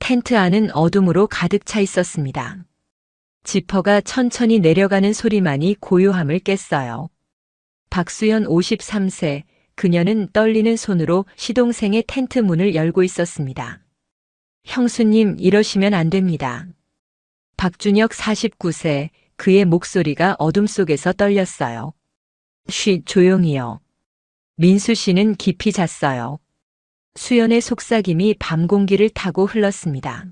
텐트 안은 어둠으로 가득 차 있었습니다. 지퍼가 천천히 내려가는 소리만이 고요함을 깼어요. 박수현 53세, 그녀는 떨리는 손으로 시동생의 텐트 문을 열고 있었습니다. 형수님, 이러시면 안 됩니다. 박준혁 49세, 그의 목소리가 어둠 속에서 떨렸어요. 쉿, 조용히요. 민수 씨는 깊이 잤어요. 수연의 속삭임이 밤 공기를 타고 흘렀습니다.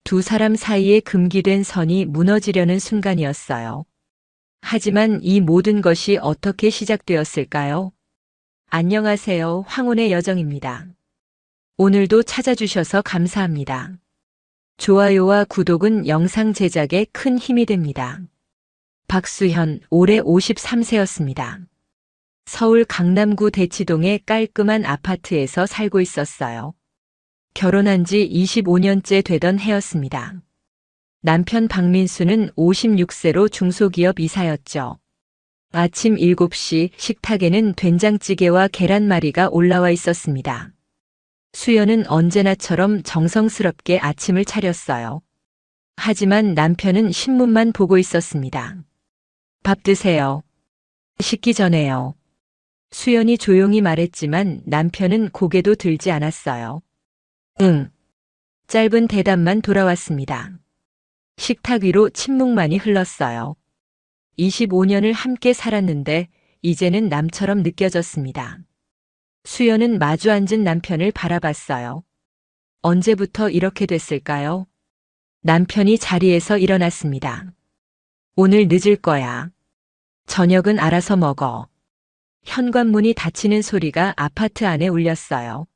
두 사람 사이에 금기된 선이 무너지려는 순간이었어요. 하지만 이 모든 것이 어떻게 시작되었을까요? 안녕하세요. 황혼의 여정입니다. 오늘도 찾아주셔서 감사합니다. 좋아요와 구독은 영상 제작에 큰 힘이 됩니다. 박수현, 올해 53세였습니다. 서울 강남구 대치동의 깔끔한 아파트에서 살고 있었어요. 결혼한 지 25년째 되던 해였습니다. 남편 박민수는 56세로 중소기업 이사였죠. 아침 7시 식탁에는 된장찌개와 계란말이가 올라와 있었습니다. 수연은 언제나처럼 정성스럽게 아침을 차렸어요. 하지만 남편은 신문만 보고 있었습니다. 밥 드세요. 식기 전에요. 수연이 조용히 말했지만 남편은 고개도 들지 않았어요. 응. 짧은 대답만 돌아왔습니다. 식탁 위로 침묵만이 흘렀어요. 25년을 함께 살았는데 이제는 남처럼 느껴졌습니다. 수연은 마주 앉은 남편을 바라봤어요. 언제부터 이렇게 됐을까요? 남편이 자리에서 일어났습니다. 오늘 늦을 거야. 저녁은 알아서 먹어. 현관문이 닫히는 소리가 아파트 안에 울렸어요.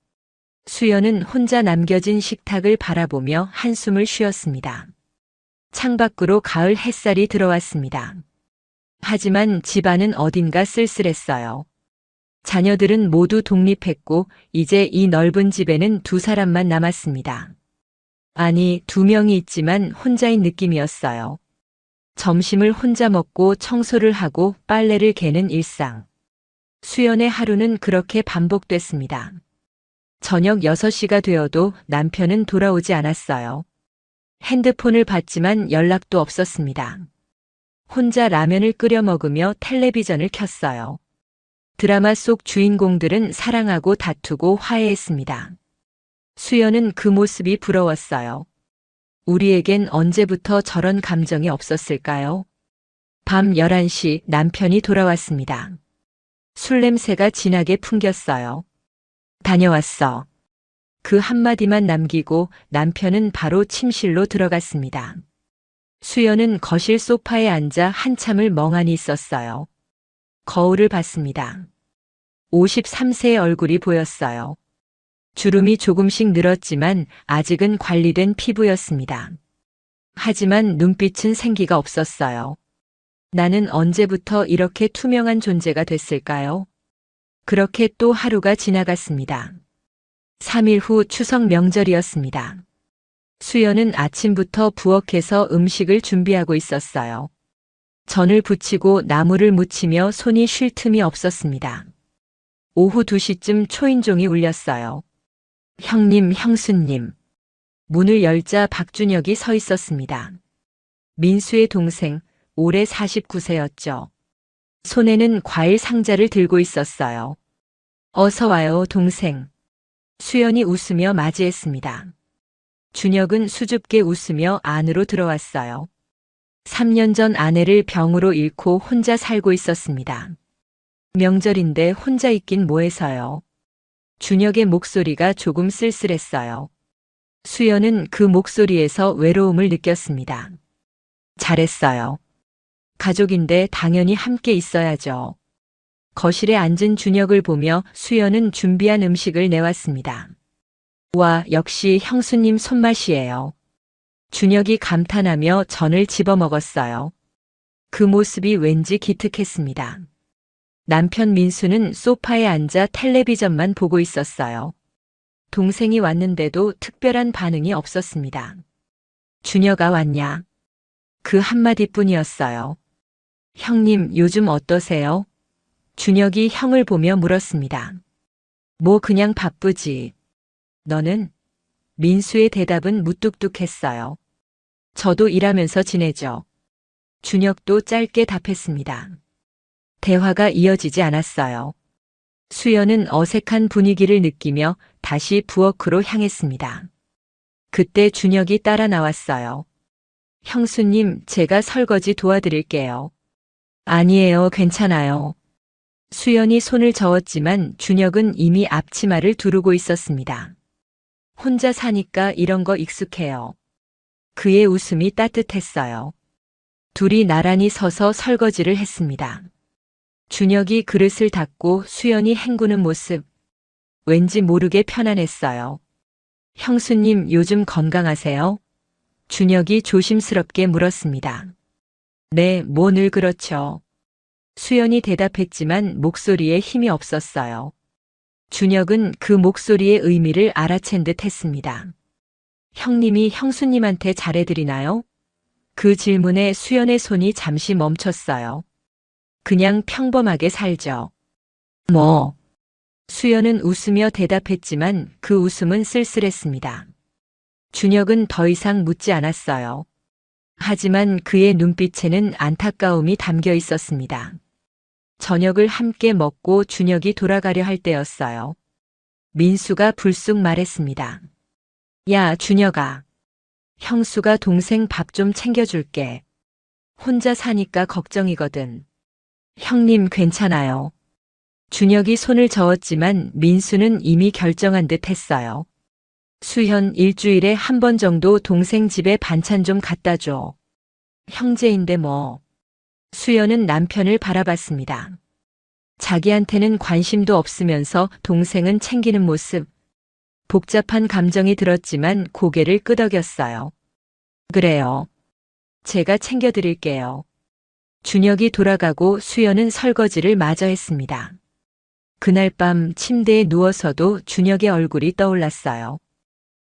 수연은 혼자 남겨진 식탁을 바라보며 한숨을 쉬었습니다. 창밖으로 가을 햇살이 들어왔습니다. 하지만 집안은 어딘가 쓸쓸했어요. 자녀들은 모두 독립했고 이제 이 넓은 집에는 두 사람만 남았습니다. 아니, 두 명이 있지만 혼자인 느낌이었어요. 점심을 혼자 먹고 청소를 하고 빨래를 개는 일상. 수연의 하루는 그렇게 반복됐습니다. 저녁 6시가 되어도 남편은 돌아오지 않았어요. 핸드폰을 받지만 연락도 없었습니다. 혼자 라면을 끓여 먹으며 텔레비전을 켰어요. 드라마 속 주인공들은 사랑하고 다투고 화해했습니다. 수연은 그 모습이 부러웠어요. 우리에겐 언제부터 저런 감정이 없었을까요? 밤 11시 남편이 돌아왔습니다. 술 냄새가 진하게 풍겼어요. 다녀왔어. 그 한마디만 남기고 남편은 바로 침실로 들어갔습니다. 수연은 거실 소파에 앉아 한참을 멍하니 있었어요. 거울을 봤습니다. 53세의 얼굴이 보였어요. 주름이 조금씩 늘었지만 아직은 관리된 피부였습니다. 하지만 눈빛은 생기가 없었어요. 나는 언제부터 이렇게 투명한 존재가 됐을까요? 그렇게 또 하루가 지나갔습니다. 3일 후 추석 명절이었습니다. 수연은 아침부터 부엌에서 음식을 준비하고 있었어요. 전을 부치고 나무를 묻히며 손이 쉴 틈이 없었습니다. 오후 2시쯤 초인종이 울렸어요. 형님, 형수님. 문을 열자 박준혁이 서 있었습니다. 민수의 동생, 올해 49세였죠. 손에는 과일 상자를 들고 있었어요. 어서 와요, 동생. 수연이 웃으며 맞이했습니다. 준혁은 수줍게 웃으며 안으로 들어왔어요. 3년 전 아내를 병으로 잃고 혼자 살고 있었습니다. 명절인데 혼자 있긴 뭐해서요. 준혁의 목소리가 조금 쓸쓸했어요. 수연은 그 목소리에서 외로움을 느꼈습니다. 잘했어요. 가족인데 당연히 함께 있어야죠. 거실에 앉은 준혁을 보며 수연은 준비한 음식을 내왔습니다. 와, 역시 형수님 손맛이에요. 준혁이 감탄하며 전을 집어먹었어요. 그 모습이 왠지 기특했습니다. 남편 민수는 소파에 앉아 텔레비전만 보고 있었어요. 동생이 왔는데도 특별한 반응이 없었습니다. 준혁아 왔냐? 그 한마디뿐이었어요. 형님, 요즘 어떠세요? 준혁이 형을 보며 물었습니다. 뭐 그냥 바쁘지. 너는? 민수의 대답은 무뚝뚝했어요. 저도 일하면서 지내죠. 준혁도 짧게 답했습니다. 대화가 이어지지 않았어요. 수연은 어색한 분위기를 느끼며 다시 부엌으로 향했습니다. 그때 준혁이 따라 나왔어요. 형수님, 제가 설거지 도와드릴게요. 아니에요, 괜찮아요. 수연이 손을 저었지만 준혁은 이미 앞치마를 두르고 있었습니다. 혼자 사니까 이런 거 익숙해요. 그의 웃음이 따뜻했어요. 둘이 나란히 서서 설거지를 했습니다. 준혁이 그릇을 닦고 수연이 헹구는 모습, 왠지 모르게 편안했어요. 형수님, 요즘 건강하세요? 준혁이 조심스럽게 물었습니다. 네, 뭐 늘 그렇죠. 수연이 대답했지만 목소리에 힘이 없었어요. 준혁은 그 목소리의 의미를 알아챈 듯 했습니다. 형님이 형수님한테 잘해드리나요? 그 질문에 수연의 손이 잠시 멈췄어요. 그냥 평범하게 살죠. 뭐? 수연은 웃으며 대답했지만 그 웃음은 쓸쓸했습니다. 준혁은 더 이상 묻지 않았어요. 하지만 그의 눈빛에는 안타까움이 담겨 있었습니다. 저녁을 함께 먹고 준혁이 돌아가려 할 때였어요. 민수가 불쑥 말했습니다. 야, 준혁아. 형수가 동생 밥 좀 챙겨줄게. 혼자 사니까 걱정이거든. 형님 괜찮아요. 준혁이 손을 저었지만 민수는 이미 결정한 듯 했어요. 수현, 일주일에 한 번 정도 동생 집에 반찬 좀 갖다 줘. 형제인데 뭐. 수연은 남편을 바라봤습니다. 자기한테는 관심도 없으면서 동생은 챙기는 모습. 복잡한 감정이 들었지만 고개를 끄덕였어요. 그래요. 제가 챙겨드릴게요. 준혁이 돌아가고 수연은 설거지를 마저 했습니다. 그날 밤 침대에 누워서도 준혁의 얼굴이 떠올랐어요.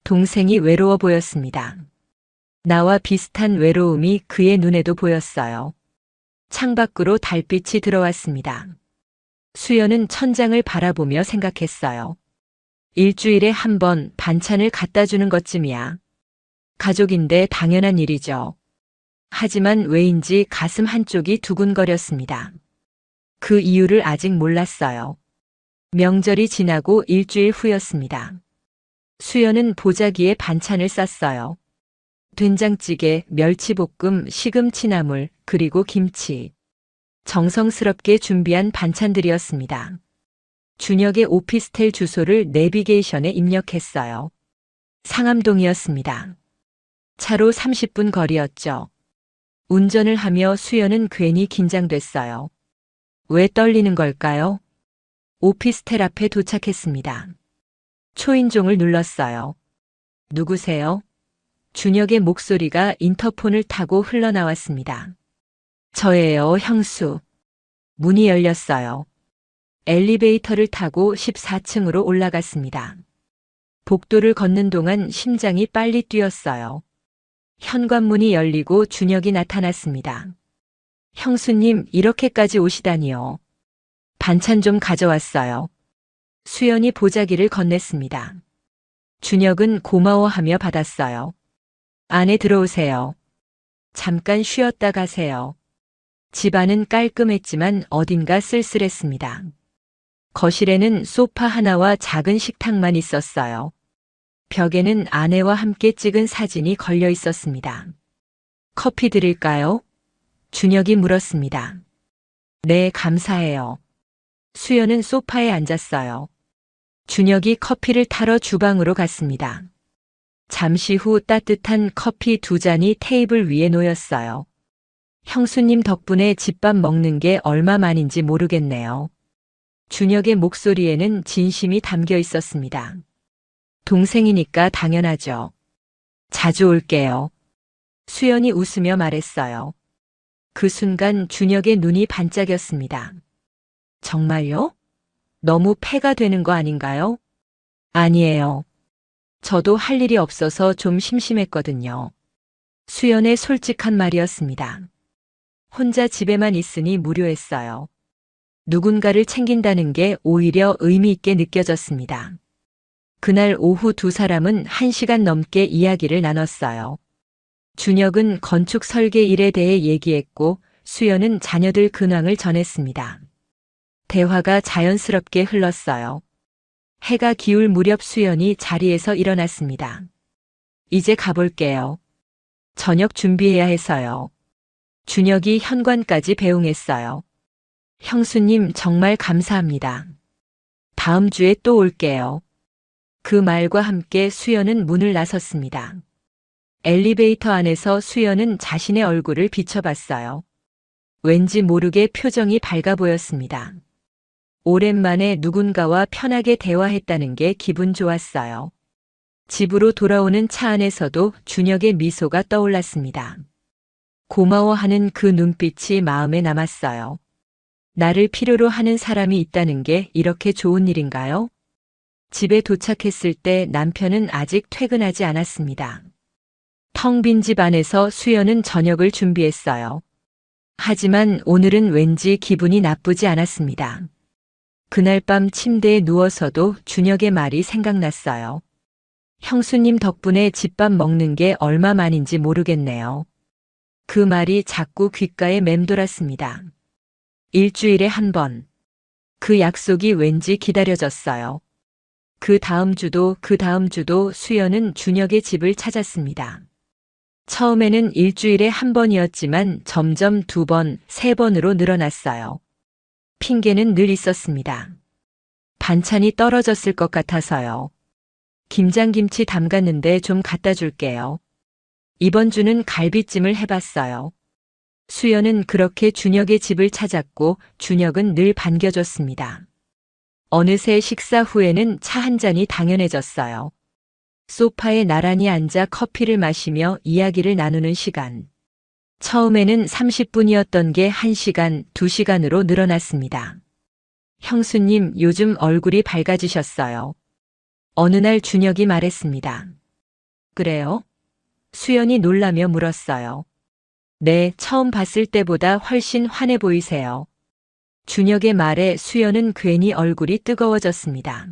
동생이 외로워 보였습니다. 나와 비슷한 외로움이 그의 눈에도 보였어요. 창밖으로 달빛이 들어왔습니다. 수연은 천장을 바라보며 생각했어요. 일주일에 한 번 반찬을 갖다 주는 것쯤이야. 가족인데 당연한 일이죠. 하지만 왜인지 가슴 한쪽이 두근거렸습니다. 그 이유를 아직 몰랐어요. 명절이 지나고 일주일 후였습니다. 수연은 보자기에 반찬을 쌌어요. 된장찌개, 멸치볶음, 시금치나물, 그리고 김치. 정성스럽게 준비한 반찬들이었습니다. 준혁의 오피스텔 주소를 내비게이션에 입력했어요. 상암동이었습니다. 차로 30분 거리였죠. 운전을 하며 수연은 괜히 긴장됐어요. 왜 떨리는 걸까요? 오피스텔 앞에 도착했습니다. 초인종을 눌렀어요. 누구세요? 준혁의 목소리가 인터폰을 타고 흘러나왔습니다. 저예요, 형수. 문이 열렸어요. 엘리베이터를 타고 14층으로 올라갔습니다. 복도를 걷는 동안 심장이 빨리 뛰었어요. 현관문이 열리고 준혁이 나타났습니다. 형수님, 이렇게까지 오시다니요. 반찬 좀 가져왔어요. 수연이 보자기를 건넸습니다. 준혁은 고마워하며 받았어요. 안에 들어오세요. 잠깐 쉬었다 가세요. 집안은 깔끔했지만 어딘가 쓸쓸했습니다. 거실에는 소파 하나와 작은 식탁만 있었어요. 벽에는 아내와 함께 찍은 사진이 걸려 있었습니다. 커피 드릴까요? 준혁이 물었습니다. 네, 감사해요. 수연은 소파에 앉았어요. 준혁이 커피를 타러 주방으로 갔습니다. 잠시 후 따뜻한 커피 2잔이 테이블 위에 놓였어요. 형수님 덕분에 집밥 먹는 게 얼마만인지 모르겠네요. 준혁의 목소리에는 진심이 담겨 있었습니다. 동생이니까 당연하죠. 자주 올게요. 수연이 웃으며 말했어요. 그 순간 준혁의 눈이 반짝였습니다. 정말요? 너무 패가 되는 거 아닌가요? 아니에요. 저도 할 일이 없어서 좀 심심했거든요. 수연의 솔직한 말이었습니다. 혼자 집에만 있으니 무료했어요. 누군가를 챙긴다는 게 오히려 의미 있게 느껴졌습니다. 그날 오후 두 사람은 1시간 넘게 이야기를 나눴어요. 준혁은 건축 설계 일에 대해 얘기했고 수연은 자녀들 근황을 전했습니다. 대화가 자연스럽게 흘렀어요. 해가 기울 무렵 수연이 자리에서 일어났습니다. 이제 가볼게요. 저녁 준비해야 해서요. 준혁이 현관까지 배웅했어요. 형수님 정말 감사합니다. 다음 주에 또 올게요. 그 말과 함께 수연은 문을 나섰습니다. 엘리베이터 안에서 수연은 자신의 얼굴을 비춰봤어요. 왠지 모르게 표정이 밝아 보였습니다. 오랜만에 누군가와 편하게 대화했다는 게 기분 좋았어요. 집으로 돌아오는 차 안에서도 준혁의 미소가 떠올랐습니다. 고마워하는 그 눈빛이 마음에 남았어요. 나를 필요로 하는 사람이 있다는 게 이렇게 좋은 일인가요? 집에 도착했을 때 남편은 아직 퇴근하지 않았습니다. 텅 빈 집 안에서 수연은 저녁을 준비했어요. 하지만 오늘은 왠지 기분이 나쁘지 않았습니다. 그날 밤 침대에 누워서도 준혁의 말이 생각났어요. 형수님 덕분에 집밥 먹는 게 얼마만인지 모르겠네요. 그 말이 자꾸 귓가에 맴돌았습니다. 일주일에 한 번. 그 약속이 왠지 기다려졌어요. 그 다음 주도 수연은 준혁의 집을 찾았습니다. 처음에는 일주일에 한 번이었지만 점점 2번, 3번으로 늘어났어요. 핑계는 늘 있었습니다. 반찬이 떨어졌을 것 같아서요. 김장김치 담갔는데 좀 갖다 줄게요. 이번 주는 갈비찜을 해봤어요. 수연은 그렇게 준혁의 집을 찾았고 준혁은 늘 반겨줬습니다. 어느새 식사 후에는 차 한 잔이 당연해졌어요. 소파에 나란히 앉아 커피를 마시며 이야기를 나누는 시간. 처음에는 30분이었던 게 1시간, 2시간으로 늘어났습니다. 형수님, 요즘 얼굴이 밝아지셨어요. 어느 날 준혁이 말했습니다. 그래요? 수연이 놀라며 물었어요. 네, 처음 봤을 때보다 훨씬 환해 보이세요. 준혁의 말에 수연은 괜히 얼굴이 뜨거워졌습니다.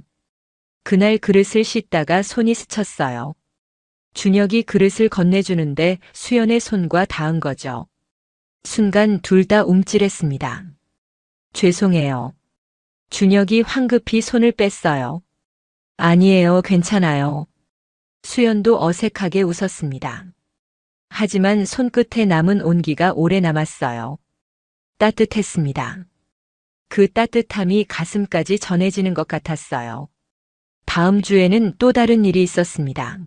그날 그릇을 씻다가 손이 스쳤어요. 준혁이 그릇을 건네주는데 수연의 손과 닿은 거죠. 순간 둘 다 움찔했습니다. 죄송해요. 준혁이 황급히 손을 뺐어요. 아니에요, 괜찮아요. 수연도 어색하게 웃었습니다. 하지만 손끝에 남은 온기가 오래 남았어요. 따뜻했습니다. 그 따뜻함이 가슴까지 전해지는 것 같았어요. 다음 주에는 또 다른 일이 있었습니다.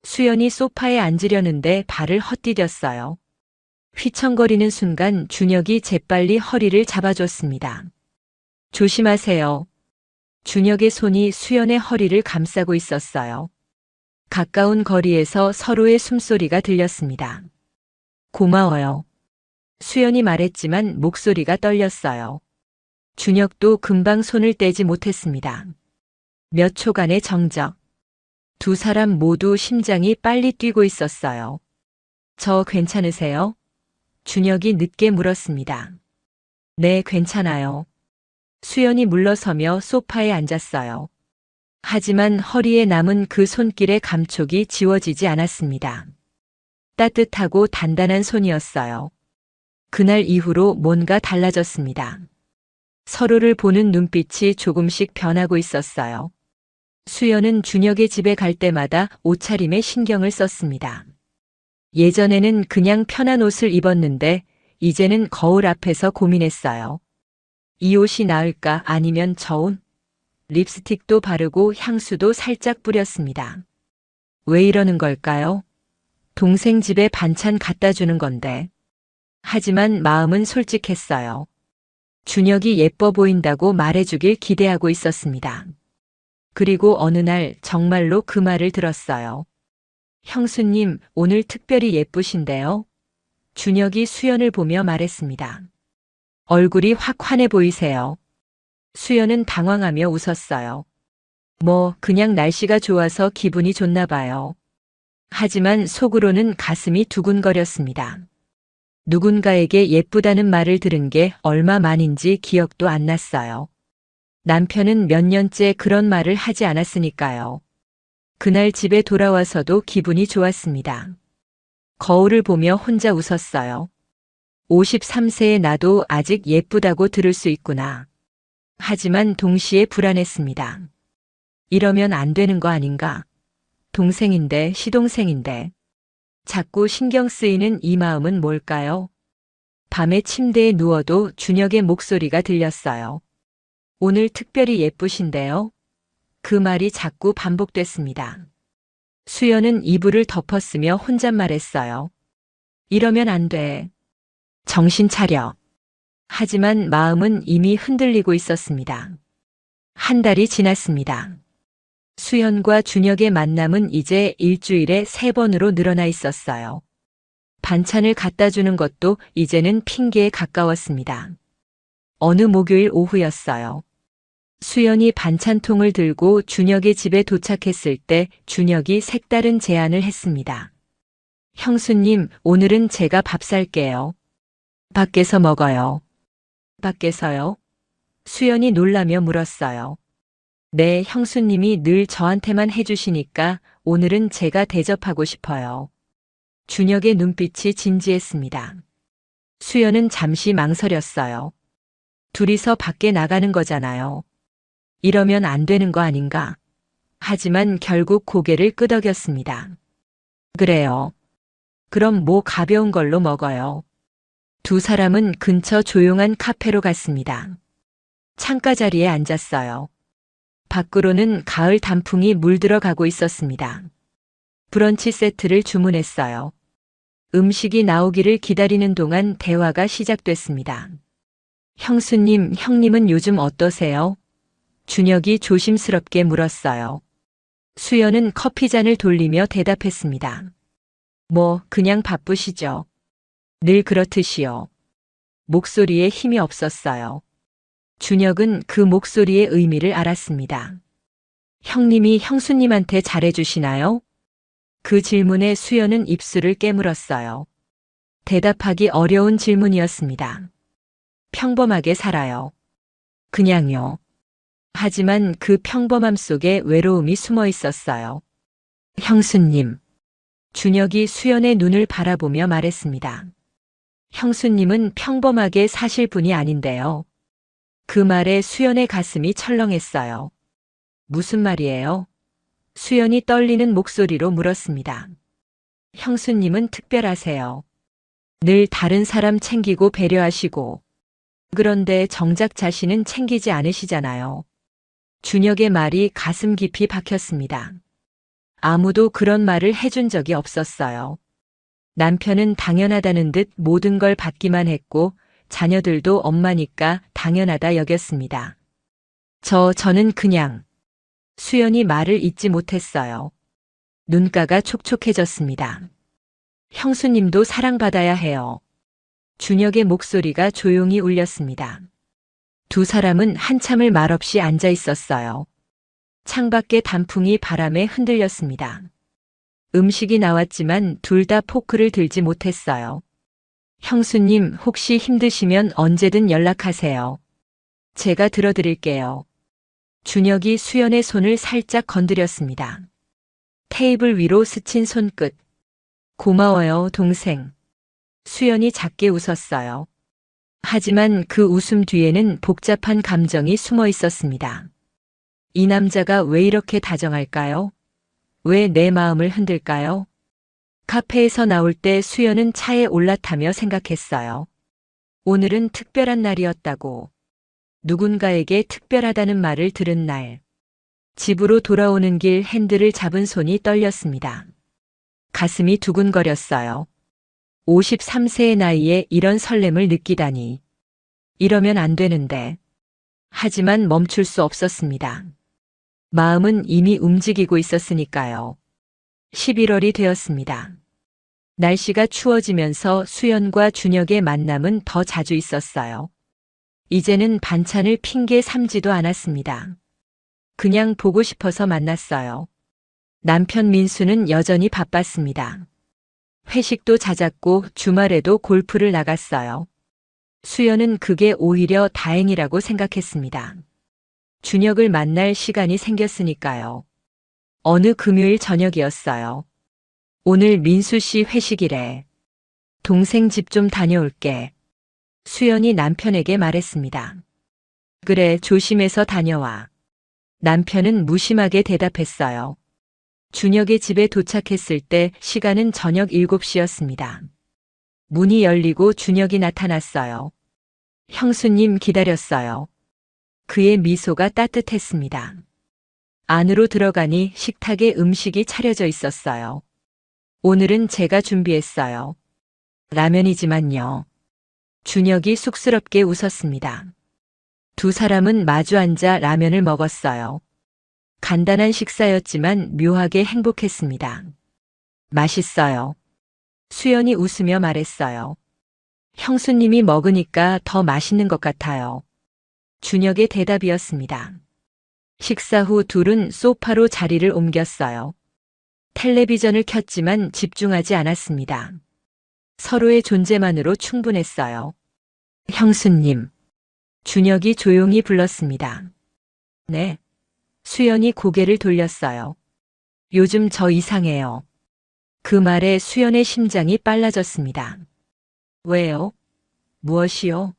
수연이 소파에 앉으려는데 발을 헛디뎠어요. 휘청거리는 순간 준혁이 재빨리 허리를 잡아줬습니다. 조심하세요. 준혁의 손이 수연의 허리를 감싸고 있었어요. 가까운 거리에서 서로의 숨소리가 들렸습니다. 고마워요. 수연이 말했지만 목소리가 떨렸어요. 준혁도 금방 손을 떼지 못했습니다. 몇 초간의 정적. 두 사람 모두 심장이 빨리 뛰고 있었어요. 저 괜찮으세요? 준혁이 늦게 물었습니다. 네, 괜찮아요. 수연이 물러서며 소파에 앉았어요. 하지만 허리에 남은 그 손길의 감촉이 지워지지 않았습니다. 따뜻하고 단단한 손이었어요. 그날 이후로 뭔가 달라졌습니다. 서로를 보는 눈빛이 조금씩 변하고 있었어요. 수연은 준혁의 집에 갈 때마다 옷차림에 신경을 썼습니다. 예전에는 그냥 편한 옷을 입었는데 이제는 거울 앞에서 고민했어요. 이 옷이 나을까 아니면 저 옷? 립스틱도 바르고 향수도 살짝 뿌렸습니다. 왜 이러는 걸까요? 동생 집에 반찬 갖다 주는 건데. 하지만 마음은 솔직했어요. 준혁이 예뻐 보인다고 말해주길 기대하고 있었습니다. 그리고 어느 날 정말로 그 말을 들었어요. 형수님, 오늘 특별히 예쁘신데요? 준혁이 수연을 보며 말했습니다. 얼굴이 확 환해 보이세요. 수연은 당황하며 웃었어요. 그냥 날씨가 좋아서 기분이 좋나 봐요. 하지만 속으로는 가슴이 두근거렸습니다. 누군가에게 예쁘다는 말을 들은 게 얼마 만인지 기억도 안 났어요. 남편은 몇 년째 그런 말을 하지 않았으니까요. 그날 집에 돌아와서도 기분이 좋았습니다. 거울을 보며 혼자 웃었어요. 53세의 나도 아직 예쁘다고 들을 수 있구나. 하지만 동시에 불안했습니다. 이러면 안 되는 거 아닌가? 동생인데, 시동생인데. 자꾸 신경 쓰이는 이 마음은 뭘까요? 밤에 침대에 누워도 준혁의 목소리가 들렸어요. 오늘 특별히 예쁘신데요? 그 말이 자꾸 반복됐습니다. 수연은 이불을 덮었으며 혼잣말했어요. 이러면 안 돼. 정신 차려. 하지만 마음은 이미 흔들리고 있었습니다. 한 달이 지났습니다. 수연과 준혁의 만남은 이제 일주일에 3번으로 늘어나 있었어요. 반찬을 갖다 주는 것도 이제는 핑계에 가까웠습니다. 어느 목요일 오후였어요. 수연이 반찬통을 들고 준혁의 집에 도착했을 때 준혁이 색다른 제안을 했습니다. 형수님, 오늘은 제가 밥 살게요. 밖에서 먹어요. 밖에서요? 수연이 놀라며 물었어요. 네, 형수님이 늘 저한테만 해주시니까 오늘은 제가 대접하고 싶어요. 준혁의 눈빛이 진지했습니다. 수연은 잠시 망설였어요. 둘이서 밖에 나가는 거잖아요. 이러면 안 되는 거 아닌가? 하지만 결국 고개를 끄덕였습니다. 그래요. 그럼 뭐 가벼운 걸로 먹어요. 두 사람은 근처 조용한 카페로 갔습니다. 창가 자리에 앉았어요. 밖으로는 가을 단풍이 물들어가고 있었습니다. 브런치 세트를 주문했어요. 음식이 나오기를 기다리는 동안 대화가 시작됐습니다. 형수님, 형님은 요즘 어떠세요? 준혁이 조심스럽게 물었어요. 수연은 커피잔을 돌리며 대답했습니다. 뭐, 그냥 바쁘시죠. 늘 그렇듯이요. 목소리에 힘이 없었어요. 준혁은 그 목소리의 의미를 알았습니다. 형님이 형수님한테 잘해주시나요? 그 질문에 수연은 입술을 깨물었어요. 대답하기 어려운 질문이었습니다. 평범하게 살아요. 그냥요. 하지만 그 평범함 속에 외로움이 숨어 있었어요. 형수님. 준혁이 수연의 눈을 바라보며 말했습니다. 형수님은 평범하게 사실 분이 아닌데요. 그 말에 수연의 가슴이 철렁했어요. 무슨 말이에요? 수연이 떨리는 목소리로 물었습니다. 형수님은 특별하세요. 늘 다른 사람 챙기고 배려하시고. 그런데 정작 자신은 챙기지 않으시잖아요. 준혁의 말이 가슴 깊이 박혔습니다. 아무도 그런 말을 해준 적이 없었어요. 남편은 당연하다는 듯 모든 걸 받기만 했고 자녀들도 엄마니까 당연하다 여겼습니다. 저는 그냥. 수연이 말을 잇지 못했어요. 눈가가 촉촉해졌습니다. 형수님도 사랑받아야 해요. 준혁의 목소리가 조용히 울렸습니다. 두 사람은 한참을 말없이 앉아 있었어요. 창밖의 단풍이 바람에 흔들렸습니다. 음식이 나왔지만 둘 다 포크를 들지 못했어요. 형수님, 혹시 힘드시면 언제든 연락하세요. 제가 들어드릴게요. 준혁이 수연의 손을 살짝 건드렸습니다. 테이블 위로 스친 손끝. 고마워요, 동생. 수연이 작게 웃었어요. 하지만 그 웃음 뒤에는 복잡한 감정이 숨어 있었습니다. 이 남자가 왜 이렇게 다정할까요? 왜 내 마음을 흔들까요? 카페에서 나올 때 수연은 차에 올라타며 생각했어요. 오늘은 특별한 날이었다고. 누군가에게 특별하다는 말을 들은 날. 집으로 돌아오는 길 핸들을 잡은 손이 떨렸습니다. 가슴이 두근거렸어요. 53세의 나이에 이런 설렘을 느끼다니. 이러면 안 되는데. 하지만 멈출 수 없었습니다. 마음은 이미 움직이고 있었으니까요. 11월이 되었습니다. 날씨가 추워지면서 수연과 준혁의 만남은 더 자주 있었어요. 이제는 반찬을 핑계 삼지도 않았습니다. 그냥 보고 싶어서 만났어요. 남편 민수는 여전히 바빴습니다. 회식도 잦았고 주말에도 골프를 나갔어요. 수연은 그게 오히려 다행이라고 생각했습니다. 준혁을 만날 시간이 생겼으니까요. 어느 금요일 저녁이었어요. 오늘 민수 씨 회식이래. 동생 집 좀 다녀올게. 수연이 남편에게 말했습니다. 그래, 조심해서 다녀와. 남편은 무심하게 대답했어요. 준혁의 집에 도착했을 때 시간은 저녁 7시였습니다. 문이 열리고 준혁이 나타났어요. 형수님 기다렸어요. 그의 미소가 따뜻했습니다. 안으로 들어가니 식탁에 음식이 차려져 있었어요. 오늘은 제가 준비했어요. 라면이지만요. 준혁이 쑥스럽게 웃었습니다. 두 사람은 마주 앉아 라면을 먹었어요. 간단한 식사였지만 묘하게 행복했습니다. 맛있어요. 수연이 웃으며 말했어요. 형수님이 먹으니까 더 맛있는 것 같아요. 준혁의 대답이었습니다. 식사 후 둘은 소파로 자리를 옮겼어요. 텔레비전을 켰지만 집중하지 않았습니다. 서로의 존재만으로 충분했어요. 형수님. 준혁이 조용히 불렀습니다. 네. 수연이 고개를 돌렸어요. 요즘 저 이상해요. 그 말에 수연의 심장이 빨라졌습니다. 왜요? 무엇이요?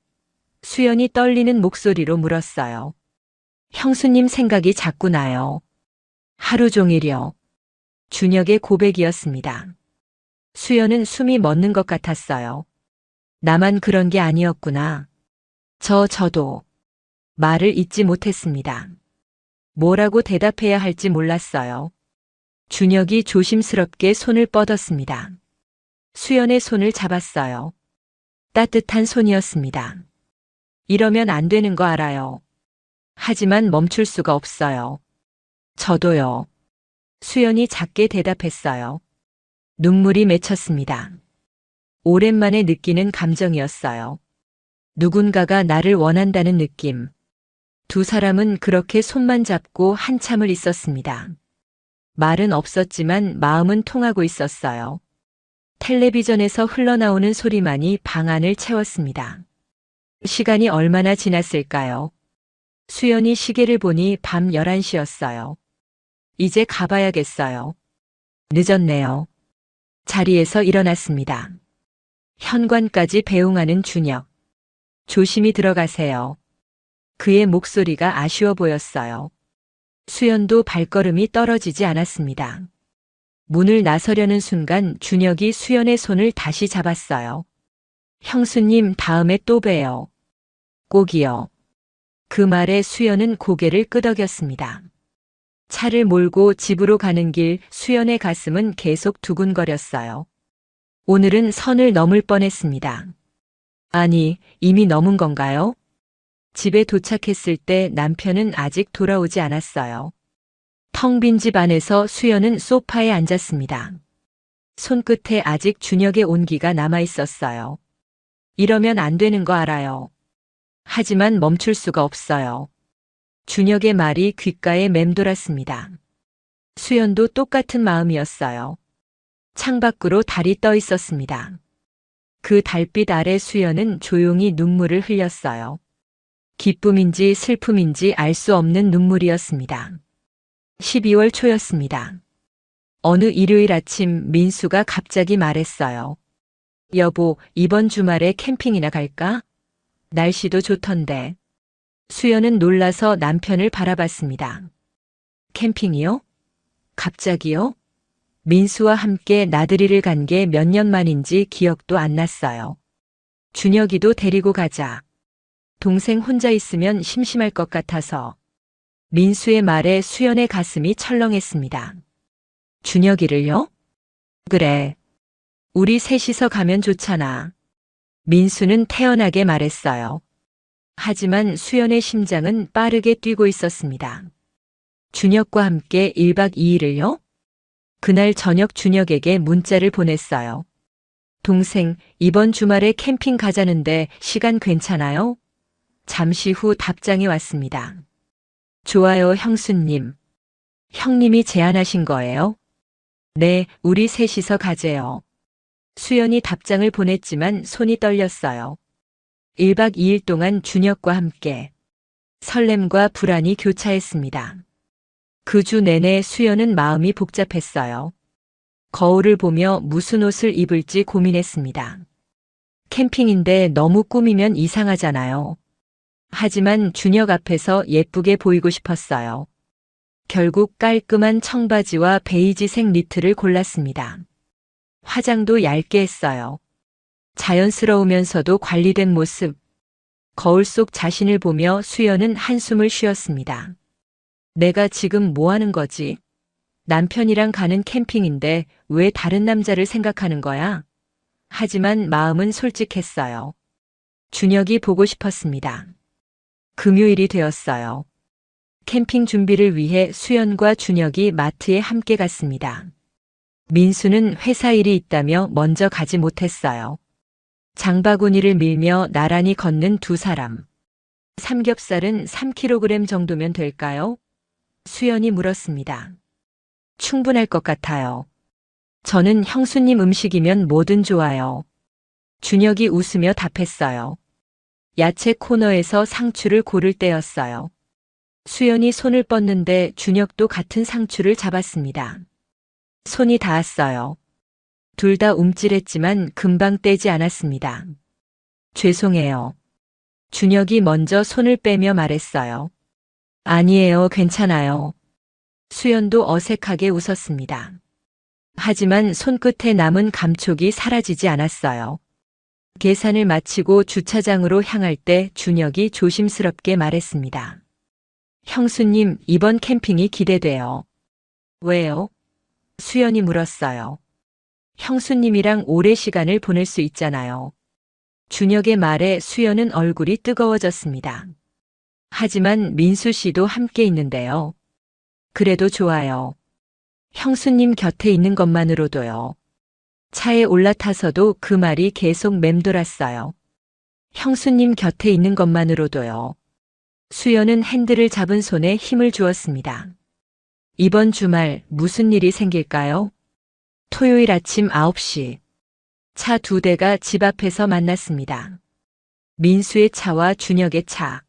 수연이 떨리는 목소리로 물었어요. 형수님 생각이 자꾸 나요. 하루 종일이요. 준혁의 고백이었습니다. 수연은 숨이 멎는 것 같았어요. 나만 그런 게 아니었구나. 저도 말을 잇지 못했습니다. 뭐라고 대답해야 할지 몰랐어요. 준혁이 조심스럽게 손을 뻗었습니다. 수연의 손을 잡았어요. 따뜻한 손이었습니다. 이러면 안 되는 거 알아요. 하지만 멈출 수가 없어요. 저도요. 수연이 작게 대답했어요. 눈물이 맺혔습니다. 오랜만에 느끼는 감정이었어요. 누군가가 나를 원한다는 느낌. 두 사람은 그렇게 손만 잡고 한참을 있었습니다. 말은 없었지만 마음은 통하고 있었어요. 텔레비전에서 흘러나오는 소리만이 방 안을 채웠습니다. 시간이 얼마나 지났을까요? 수연이 시계를 보니 밤 11시였어요. 이제 가봐야겠어요. 늦었네요. 자리에서 일어났습니다. 현관까지 배웅하는 준혁. 조심히 들어가세요. 그의 목소리가 아쉬워 보였어요. 수연도 발걸음이 떨어지지 않았습니다. 문을 나서려는 순간 준혁이 수연의 손을 다시 잡았어요. 형수님, 다음에 또 봬요. 꼭이요. 그 말에 수연은 고개를 끄덕였습니다. 차를 몰고 집으로 가는 길 수연의 가슴은 계속 두근거렸어요. 오늘은 선을 넘을 뻔했습니다. 아니, 이미 넘은 건가요? 집에 도착했을 때 남편은 아직 돌아오지 않았어요. 텅 빈 집 안에서 수연은 소파에 앉았습니다. 손끝에 아직 준혁의 온기가 남아 있었어요. 이러면 안 되는 거 알아요. 하지만 멈출 수가 없어요. 준혁의 말이 귓가에 맴돌았습니다. 수연도 똑같은 마음이었어요. 창밖으로 달이 떠 있었습니다. 그 달빛 아래 수연은 조용히 눈물을 흘렸어요. 기쁨인지 슬픔인지 알 수 없는 눈물이었습니다. 12월 초였습니다. 어느 일요일 아침 민수가 갑자기 말했어요. 여보, 이번 주말에 캠핑이나 갈까? 날씨도 좋던데. 수연은 놀라서 남편을 바라봤습니다. 캠핑이요? 갑자기요? 민수와 함께 나들이를 간 게 몇 년 만인지 기억도 안 났어요. 준혁이도 데리고 가자. 동생 혼자 있으면 심심할 것 같아서. 민수의 말에 수연의 가슴이 철렁했습니다. 준혁이를요? 그래. 우리 셋이서 가면 좋잖아. 민수는 태연하게 말했어요. 하지만 수연의 심장은 빠르게 뛰고 있었습니다. 준혁과 함께 1박 2일을요? 그날 저녁 준혁에게 문자를 보냈어요. 동생, 이번 주말에 캠핑 가자는데 시간 괜찮아요? 잠시 후 답장이 왔습니다. 좋아요, 형수님. 형님이 제안하신 거예요? 네, 우리 셋이서 가재요. 수연이 답장을 보냈지만 손이 떨렸어요. 1박 2일 동안 준혁과 함께. 설렘과 불안이 교차했습니다. 그 주 내내 수연은 마음이 복잡했어요. 거울을 보며 무슨 옷을 입을지 고민했습니다. 캠핑인데 너무 꾸미면 이상하잖아요. 하지만 준혁 앞에서 예쁘게 보이고 싶었어요. 결국 깔끔한 청바지와 베이지색 니트를 골랐습니다. 화장도 얇게 했어요. 자연스러우면서도 관리된 모습. 거울 속 자신을 보며 수연은 한숨을 쉬었습니다. 내가 지금 뭐 하는 거지? 남편이랑 가는 캠핑인데 왜 다른 남자를 생각하는 거야? 하지만 마음은 솔직했어요. 준혁이 보고 싶었습니다. 금요일이 되었어요. 캠핑 준비를 위해 수연과 준혁이 마트에 함께 갔습니다. 민수는 회사 일이 있다며 먼저 가지 못했어요. 장바구니를 밀며 나란히 걷는 두 사람. 삼겹살은 3kg 정도면 될까요? 수연이 물었습니다. 충분할 것 같아요. 저는 형수님 음식이면 뭐든 좋아요. 준혁이 웃으며 답했어요. 야채 코너에서 상추를 고를 때였어요. 수연이 손을 뻗는데 준혁도 같은 상추를 잡았습니다. 손이 닿았어요. 둘 다 움찔했지만 금방 떼지 않았습니다. 죄송해요. 준혁이 먼저 손을 빼며 말했어요. 아니에요, 괜찮아요. 수연도 어색하게 웃었습니다. 하지만 손끝에 남은 감촉이 사라지지 않았어요. 계산을 마치고 주차장으로 향할 때 준혁이 조심스럽게 말했습니다. 형수님, 이번 캠핑이 기대돼요. 왜요? 수연이 물었어요. 형수님이랑 오래 시간을 보낼 수 있잖아요. 준혁의 말에 수연은 얼굴이 뜨거워졌습니다. 하지만 민수 씨도 함께 있는데요. 그래도 좋아요. 형수님 곁에 있는 것만으로도요. 차에 올라타서도 그 말이 계속 맴돌았어요. 형수님 곁에 있는 것만으로도요. 수연은 핸들을 잡은 손에 힘을 주었습니다. 이번 주말 무슨 일이 생길까요? 토요일 아침 9시. 차 2대가 집 앞에서 만났습니다. 민수의 차와 준혁의 차.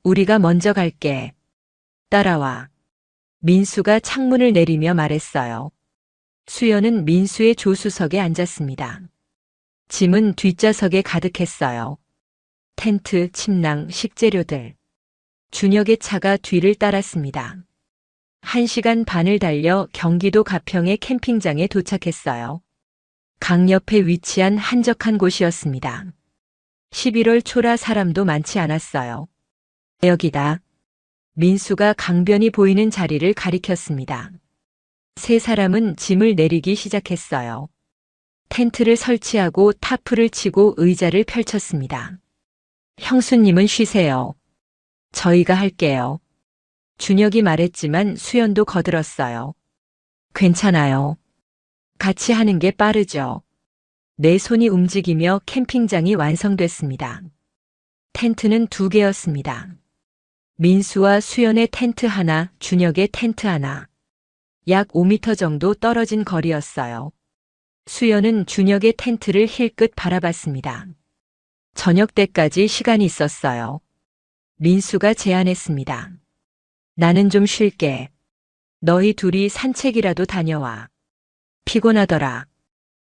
우리가 먼저 갈게. 따라와. 민수가 창문을 내리며 말했어요. 수연은 민수의 조수석에 앉았습니다. 짐은 뒷좌석에 가득했어요. 텐트, 침낭, 식재료들. 준혁의 차가 뒤를 따랐습니다. 1시간 반을 달려 경기도 가평의 캠핑장에 도착했어요. 강 옆에 위치한 한적한 곳이었습니다. 11월 초라 사람도 많지 않았어요. 여기다. 민수가 강변이 보이는 자리를 가리켰습니다. 세 사람은 짐을 내리기 시작했어요. 텐트를 설치하고 타프를 치고 의자를 펼쳤습니다. 형수님은 쉬세요. 저희가 할게요. 준혁이 말했지만 수연도 거들었어요. 괜찮아요. 같이 하는 게 빠르죠. 내 손이 움직이며 캠핑장이 완성됐습니다. 텐트는 2개였습니다. 민수와 수연의 텐트 하나, 준혁의 텐트 하나. 약 5m 정도 떨어진 거리였어요. 수연은 준혁의 텐트를 힐끗 바라봤습니다. 저녁 때까지 시간이 있었어요. 민수가 제안했습니다. 나는 좀 쉴게. 너희 둘이 산책이라도 다녀와. 피곤하더라.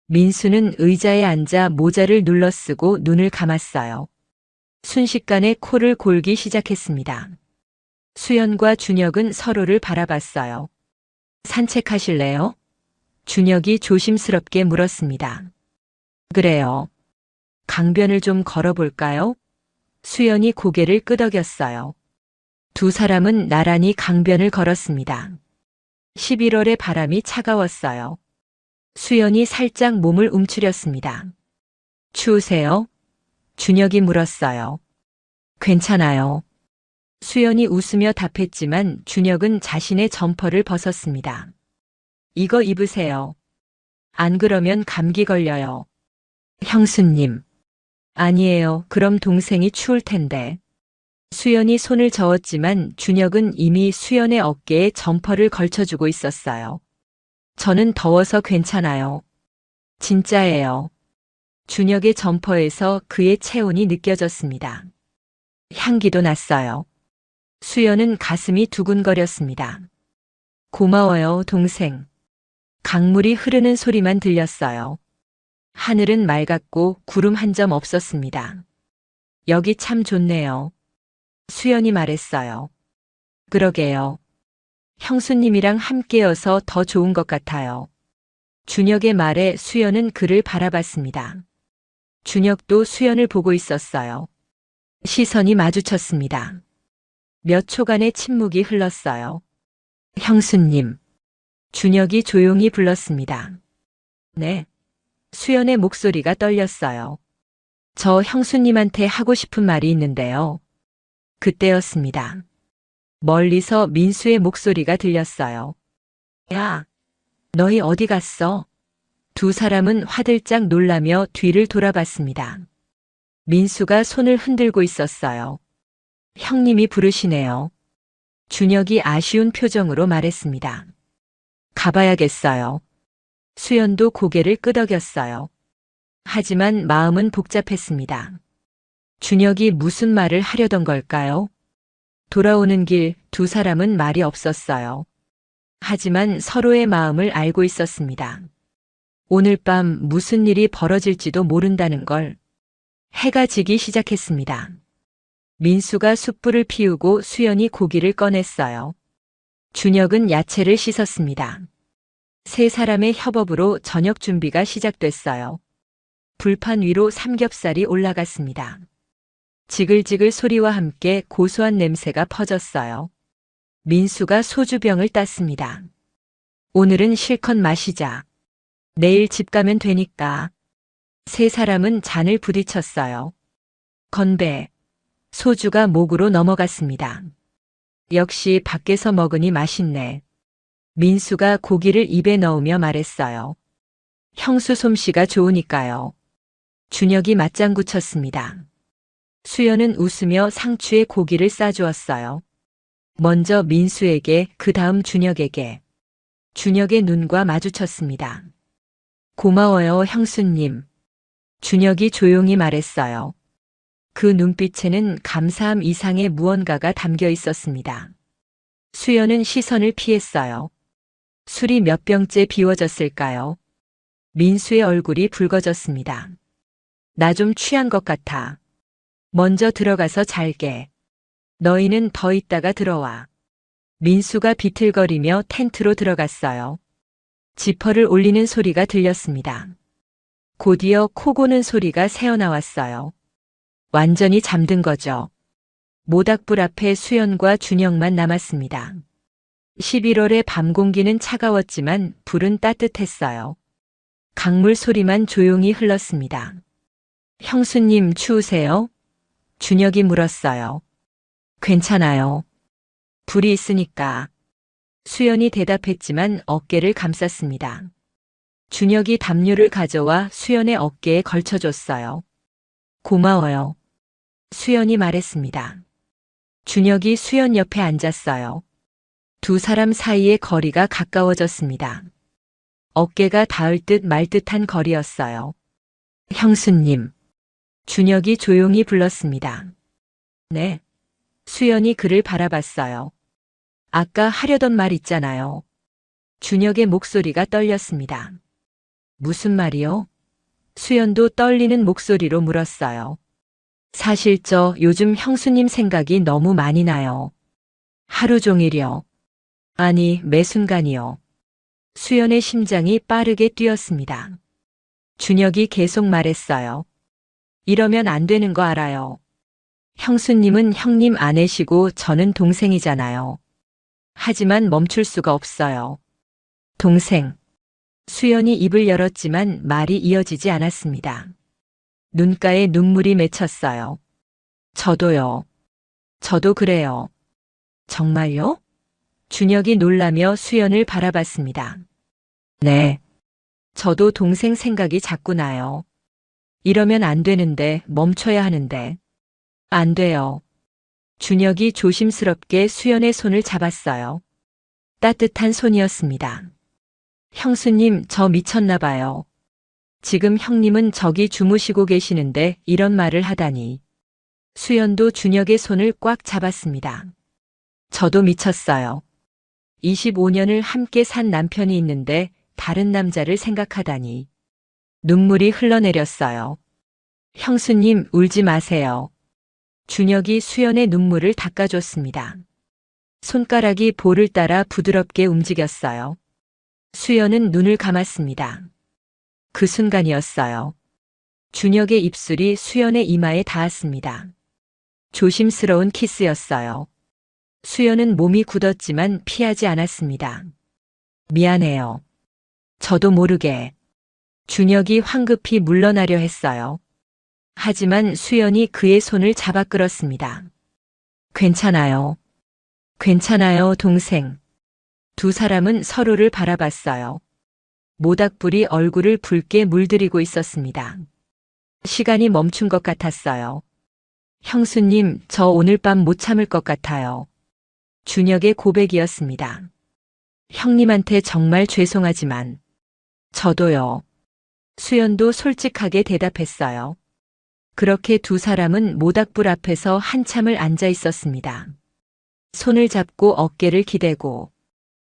민수는 의자에 앉아 모자를 눌러쓰고 눈을 감았어요. 순식간에 코를 골기 시작했습니다. 수연과 준혁은 서로를 바라봤어요. 산책하실래요? 준혁이 조심스럽게 물었습니다. 그래요. 강변을 좀 걸어볼까요? 수연이 고개를 끄덕였어요. 두 사람은 나란히 강변을 걸었습니다. 11월의 바람이 차가웠어요. 수연이 살짝 몸을 움츠렸습니다. 추우세요? 준혁이 물었어요. 괜찮아요. 수연이 웃으며 답했지만 준혁은 자신의 점퍼를 벗었습니다. 이거 입으세요. 안 그러면 감기 걸려요. 형수님. 아니에요. 그럼 동생이 추울 텐데. 수연이 손을 저었지만 준혁은 이미 수연의 어깨에 점퍼를 걸쳐주고 있었어요. 저는 더워서 괜찮아요. 진짜예요. 준혁의 점퍼에서 그의 체온이 느껴졌습니다. 향기도 났어요. 수연은 가슴이 두근거렸습니다. 고마워요, 동생. 강물이 흐르는 소리만 들렸어요. 하늘은 맑았고 구름 한 점 없었습니다. 여기 참 좋네요. 수연이 말했어요. 그러게요. 형수님이랑 함께여서 더 좋은 것 같아요. 준혁의 말에 수연은 그를 바라봤습니다. 준혁도 수연을 보고 있었어요. 시선이 마주쳤습니다. 몇 초간의 침묵이 흘렀어요. 형수님. 준혁이 조용히 불렀습니다. 네. 수연의 목소리가 떨렸어요. 저 형수님한테 하고 싶은 말이 있는데요. 그때였습니다. 멀리서 민수의 목소리가 들렸어요. 야, 너희 어디 갔어? 두 사람은 화들짝 놀라며 뒤를 돌아봤습니다. 민수가 손을 흔들고 있었어요. 형님이 부르시네요. 준혁이 아쉬운 표정으로 말했습니다. 가봐야겠어요. 수연도 고개를 끄덕였어요. 하지만 마음은 복잡했습니다. 준혁이 무슨 말을 하려던 걸까요? 돌아오는 길 두 사람은 말이 없었어요. 하지만 서로의 마음을 알고 있었습니다. 오늘 밤 무슨 일이 벌어질지도 모른다는 걸. 해가 지기 시작했습니다. 민수가 숯불을 피우고 수연이 고기를 꺼냈어요. 준혁은 야채를 씻었습니다. 세 사람의 협업으로 저녁 준비가 시작됐어요. 불판 위로 삼겹살이 올라갔습니다. 지글지글 소리와 함께 고소한 냄새가 퍼졌어요. 민수가 소주병을 땄습니다. 오늘은 실컷 마시자. 내일 집 가면 되니까. 세 사람은 잔을 부딪혔어요. 건배. 소주가 목으로 넘어갔습니다. 역시 밖에서 먹으니 맛있네. 민수가 고기를 입에 넣으며 말했어요. 형수 솜씨가 좋으니까요. 준혁이 맞장구 쳤습니다. 수연은 웃으며 상추에 고기를 싸주었어요. 먼저 민수에게, 그 다음 준혁에게. 준혁의 눈과 마주쳤습니다. 고마워요, 형수님. 준혁이 조용히 말했어요. 그 눈빛에는 감사함 이상의 무언가가 담겨 있었습니다. 수연은 시선을 피했어요. 술이 몇 병째 비워졌을까요? 민수의 얼굴이 붉어졌습니다. 나 좀 취한 것 같아. 먼저 들어가서 잘게. 너희는 더 있다가 들어와. 민수가 비틀거리며 텐트로 들어갔어요. 지퍼를 올리는 소리가 들렸습니다. 곧이어 코 고는 소리가 새어나왔어요. 완전히 잠든 거죠. 모닥불 앞에 수연과 준혁만 남았습니다. 11월의 밤 공기는 차가웠지만 불은 따뜻했어요. 강물 소리만 조용히 흘렀습니다. 형수님 추우세요? 준혁이 물었어요. 괜찮아요. 불이 있으니까. 수연이 대답했지만 어깨를 감쌌습니다. 준혁이 담요를 가져와 수연의 어깨에 걸쳐줬어요. 고마워요. 수연이 말했습니다. 준혁이 수연 옆에 앉았어요. 두 사람 사이의 거리가 가까워졌습니다. 어깨가 닿을 듯 말 듯한 거리였어요. 형수님. 준혁이 조용히 불렀습니다. 네. 수연이 그를 바라봤어요. 아까 하려던 말 있잖아요. 준혁의 목소리가 떨렸습니다. 무슨 말이요? 수연도 떨리는 목소리로 물었어요. 사실 요즘 형수님 생각이 너무 많이 나요. 하루 종일이요. 아니, 매 순간이요. 수연의 심장이 빠르게 뛰었습니다. 준혁이 계속 말했어요. 이러면 안 되는 거 알아요. 형수님은 형님 아내시고 저는 동생이잖아요. 하지만 멈출 수가 없어요. 동생. 수연이 입을 열었지만 말이 이어지지 않았습니다. 눈가에 눈물이 맺혔어요. 저도요. 저도 그래요. 정말요? 준혁이 놀라며 수연을 바라봤습니다. 네. 저도 동생 생각이 자꾸 나요. 이러면 안 되는데, 멈춰야 하는데. 안 돼요. 준혁이 조심스럽게 수연의 손을 잡았어요. 따뜻한 손이었습니다. 형수님, 저 미쳤나 봐요. 지금 형님은 저기 주무시고 계시는데 이런 말을 하다니. 수연도 준혁의 손을 꽉 잡았습니다. 저도 미쳤어요. 25년을 함께 산 남편이 있는데 다른 남자를 생각하다니. 눈물이 흘러내렸어요. 형수님, 울지 마세요. 준혁이 수연의 눈물을 닦아줬습니다. 손가락이 볼을 따라 부드럽게 움직였어요. 수연은 눈을 감았습니다. 그 순간이었어요. 준혁의 입술이 수연의 이마에 닿았습니다. 조심스러운 키스였어요. 수연은 몸이 굳었지만 피하지 않았습니다. 미안해요. 저도 모르게. 준혁이 황급히 물러나려 했어요. 하지만 수연이 그의 손을 잡아 끌었습니다. 괜찮아요. 괜찮아요, 동생. 두 사람은 서로를 바라봤어요. 모닥불이 얼굴을 붉게 물들이고 있었습니다. 시간이 멈춘 것 같았어요. 형수님, 저 오늘 밤 못 참을 것 같아요. 준혁의 고백이었습니다. 형님한테 정말 죄송하지만 저도요. 수연도 솔직하게 대답했어요. 그렇게 두 사람은 모닥불 앞에서 한참을 앉아 있었습니다. 손을 잡고 어깨를 기대고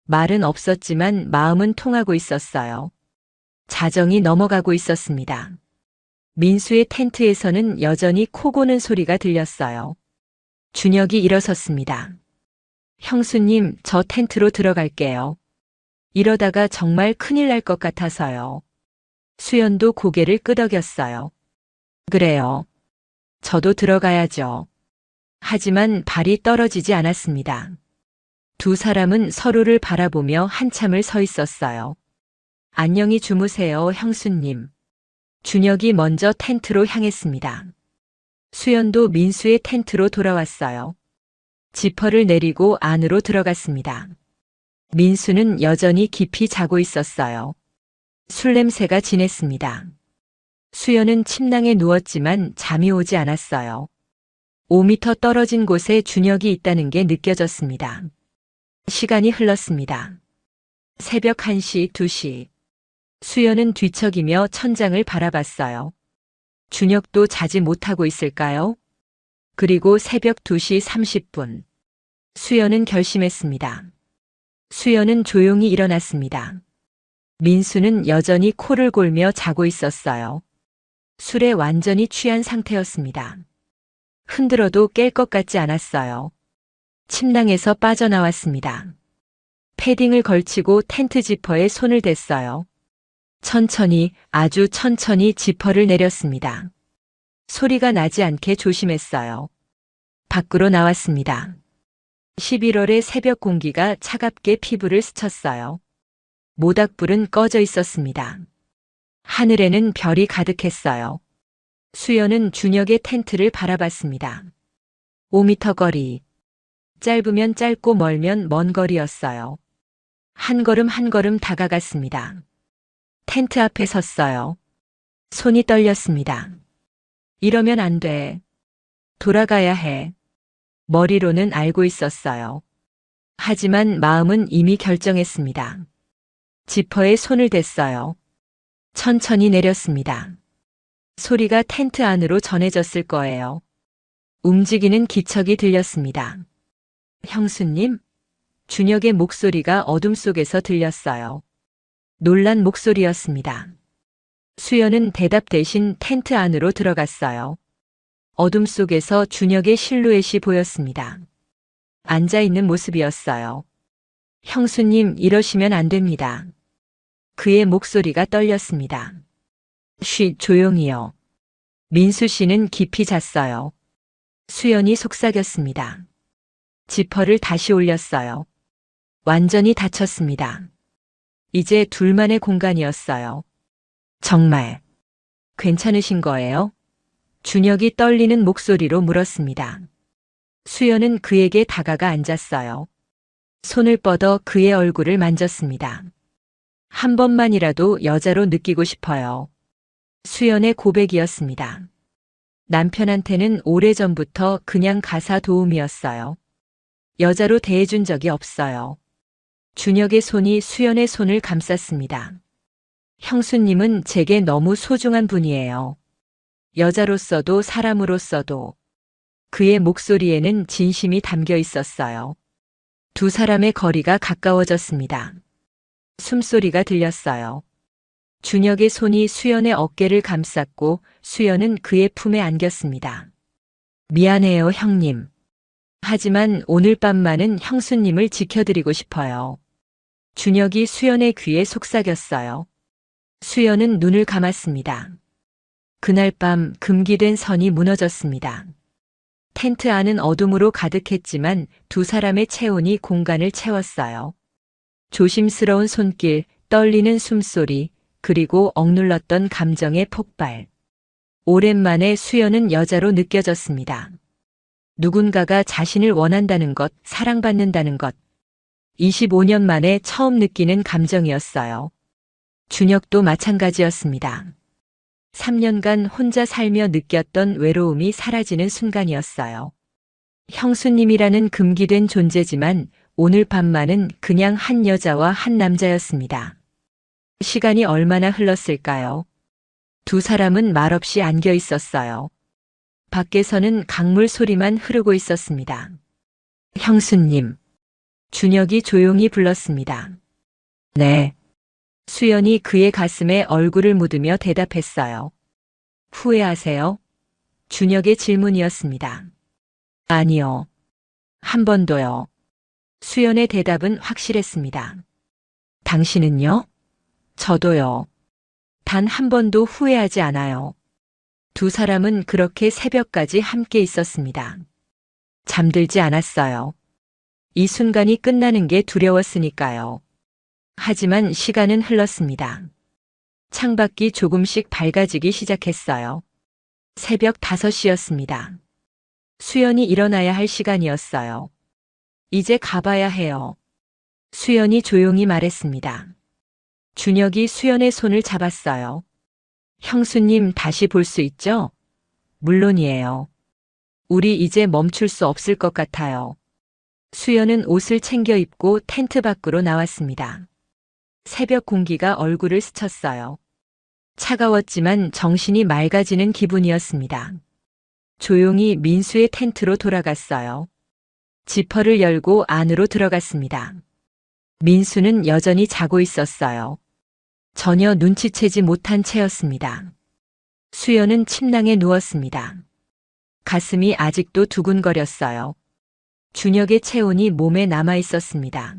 말은 없었지만 마음은 통하고 있었어요. 자정이 넘어가고 있었습니다. 민수의 텐트에서는 여전히 코 고는 소리가 들렸어요. 준혁이 일어섰습니다. 형수님, 저 텐트로 들어갈게요. 이러다가 정말 큰일 날 것 같아서요. 수연도 고개를 끄덕였어요. 그래요. 저도 들어가야죠. 하지만 발이 떨어지지 않았습니다. 두 사람은 서로를 바라보며 한참을 서 있었어요. 안녕히 주무세요, 형수님. 준혁이 먼저 텐트로 향했습니다. 수연도 민수의 텐트로 돌아왔어요. 지퍼를 내리고 안으로 들어갔습니다. 민수는 여전히 깊이 자고 있었어요. 술 냄새가 진했습니다. 수연은 침낭에 누웠지만 잠이 오지 않았어요. 5미터 떨어진 곳에 준혁이 있다는 게 느껴졌습니다. 시간이 흘렀습니다. 새벽 1시, 2시. 수연은 뒤척이며 천장을 바라봤어요. 준혁도 자지 못하고 있을까요? 그리고 새벽 2시 30분. 수연은 결심했습니다. 수연은 조용히 일어났습니다. 민수는 여전히 코를 골며 자고 있었어요. 술에 완전히 취한 상태였습니다. 흔들어도 깰 것 같지 않았어요. 침낭에서 빠져나왔습니다. 패딩을 걸치고 텐트 지퍼에 손을 댔어요. 천천히, 아주 천천히 지퍼를 내렸습니다. 소리가 나지 않게 조심했어요. 밖으로 나왔습니다. 11월의 새벽 공기가 차갑게 피부를 스쳤어요. 모닥불은 꺼져 있었습니다. 하늘에는 별이 가득했어요. 수연은 준혁의 텐트를 바라봤습니다. 5미터 거리. 짧으면 짧고 멀면 먼 거리였어요. 한 걸음 한 걸음 다가갔습니다. 텐트 앞에 섰어요. 손이 떨렸습니다. 이러면 안 돼. 돌아가야 해. 머리로는 알고 있었어요. 하지만 마음은 이미 결정했습니다. 지퍼에 손을 댔어요. 천천히 내렸습니다. 소리가 텐트 안으로 전해졌을 거예요. 움직이는 기척이 들렸습니다. 형수님? 준혁의 목소리가 어둠 속에서 들렸어요. 놀란 목소리였습니다. 수연은 대답 대신 텐트 안으로 들어갔어요. 어둠 속에서 준혁의 실루엣이 보였습니다. 앉아있는 모습이었어요. 형수님, 이러시면 안 됩니다. 그의 목소리가 떨렸습니다. 쉿, 조용히요. 민수 씨는 깊이 잤어요. 수연이 속삭였습니다. 지퍼를 다시 올렸어요. 완전히 닫혔습니다. 이제 둘만의 공간이었어요. 정말 괜찮으신 거예요? 준혁이 떨리는 목소리로 물었습니다. 수연은 그에게 다가가 앉았어요. 손을 뻗어 그의 얼굴을 만졌습니다. 한 번만이라도 여자로 느끼고 싶어요. 수연의 고백이었습니다. 남편한테는 오래전부터 그냥 가사 도우미였어요. 여자로 대해준 적이 없어요. 준혁의 손이 수연의 손을 감쌌습니다. 형수님은 제게 너무 소중한 분이에요. 여자로서도 사람으로서도. 그의 목소리에는 진심이 담겨 있었어요. 두 사람의 거리가 가까워졌습니다. 숨소리가 들렸어요. 준혁의 손이 수연의 어깨를 감쌌고 수연은 그의 품에 안겼습니다. 미안해요, 형님. 하지만 오늘 밤만은 형수님을 지켜드리고 싶어요. 준혁이 수연의 귀에 속삭였어요. 수연은 눈을 감았습니다. 그날 밤 금기된 선이 무너졌습니다. 텐트 안은 어둠으로 가득했지만 두 사람의 체온이 공간을 채웠어요. 조심스러운 손길, 떨리는 숨소리, 그리고 억눌렀던 감정의 폭발. 오랜만에 수연은 여자로 느껴졌습니다. 누군가가 자신을 원한다는 것, 사랑받는다는 것. 25년 만에 처음 느끼는 감정이었어요. 준혁도 마찬가지였습니다. 3년간 혼자 살며 느꼈던 외로움이 사라지는 순간이었어요. 형수님이라는 금기된 존재지만 오늘 밤만은 그냥 한 여자와 한 남자였습니다. 시간이 얼마나 흘렀을까요? 두 사람은 말없이 안겨 있었어요. 밖에서는 강물 소리만 흐르고 있었습니다. 형수님. 준혁이 조용히 불렀습니다. 네. 수연이 그의 가슴에 얼굴을 묻으며 대답했어요. 후회하세요? 준혁의 질문이었습니다. 아니요. 한 번도요. 수연의 대답은 확실했습니다. 당신은요? 저도요. 단 한 번도 후회하지 않아요. 두 사람은 그렇게 새벽까지 함께 있었습니다. 잠들지 않았어요. 이 순간이 끝나는 게 두려웠으니까요. 하지만 시간은 흘렀습니다. 창밖이 조금씩 밝아지기 시작했어요. 새벽 5시였습니다. 수연이 일어나야 할 시간이었어요. 이제 가봐야 해요. 수연이 조용히 말했습니다. 준혁이 수연의 손을 잡았어요. 형수님 다시 볼 수 있죠? 물론이에요. 우리 이제 멈출 수 없을 것 같아요. 수연은 옷을 챙겨 입고 텐트 밖으로 나왔습니다. 새벽 공기가 얼굴을 스쳤어요. 차가웠지만 정신이 맑아지는 기분이었습니다. 조용히 민수의 텐트로 돌아갔어요. 지퍼를 열고 안으로 들어갔습니다. 민수는 여전히 자고 있었어요. 전혀 눈치채지 못한 채였습니다. 수연은 침낭에 누웠습니다. 가슴이 아직도 두근거렸어요. 준혁의 체온이 몸에 남아 있었습니다.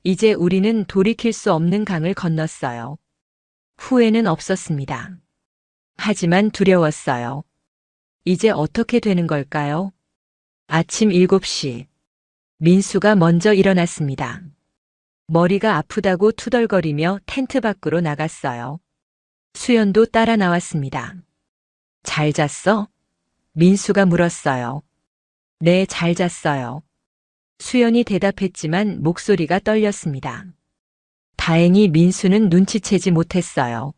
이제 우리는 돌이킬 수 없는 강을 건넜어요. 후회는 없었습니다. 하지만 두려웠어요. 이제 어떻게 되는 걸까요? 아침 7시. 민수가 먼저 일어났습니다. 머리가 아프다고 투덜거리며 텐트 밖으로 나갔어요. 수연도 따라 나왔습니다. 잘 잤어? 민수가 물었어요. 네, 잘 잤어요. 수연이 대답했지만 목소리가 떨렸습니다. 다행히 민수는 눈치채지 못했어요.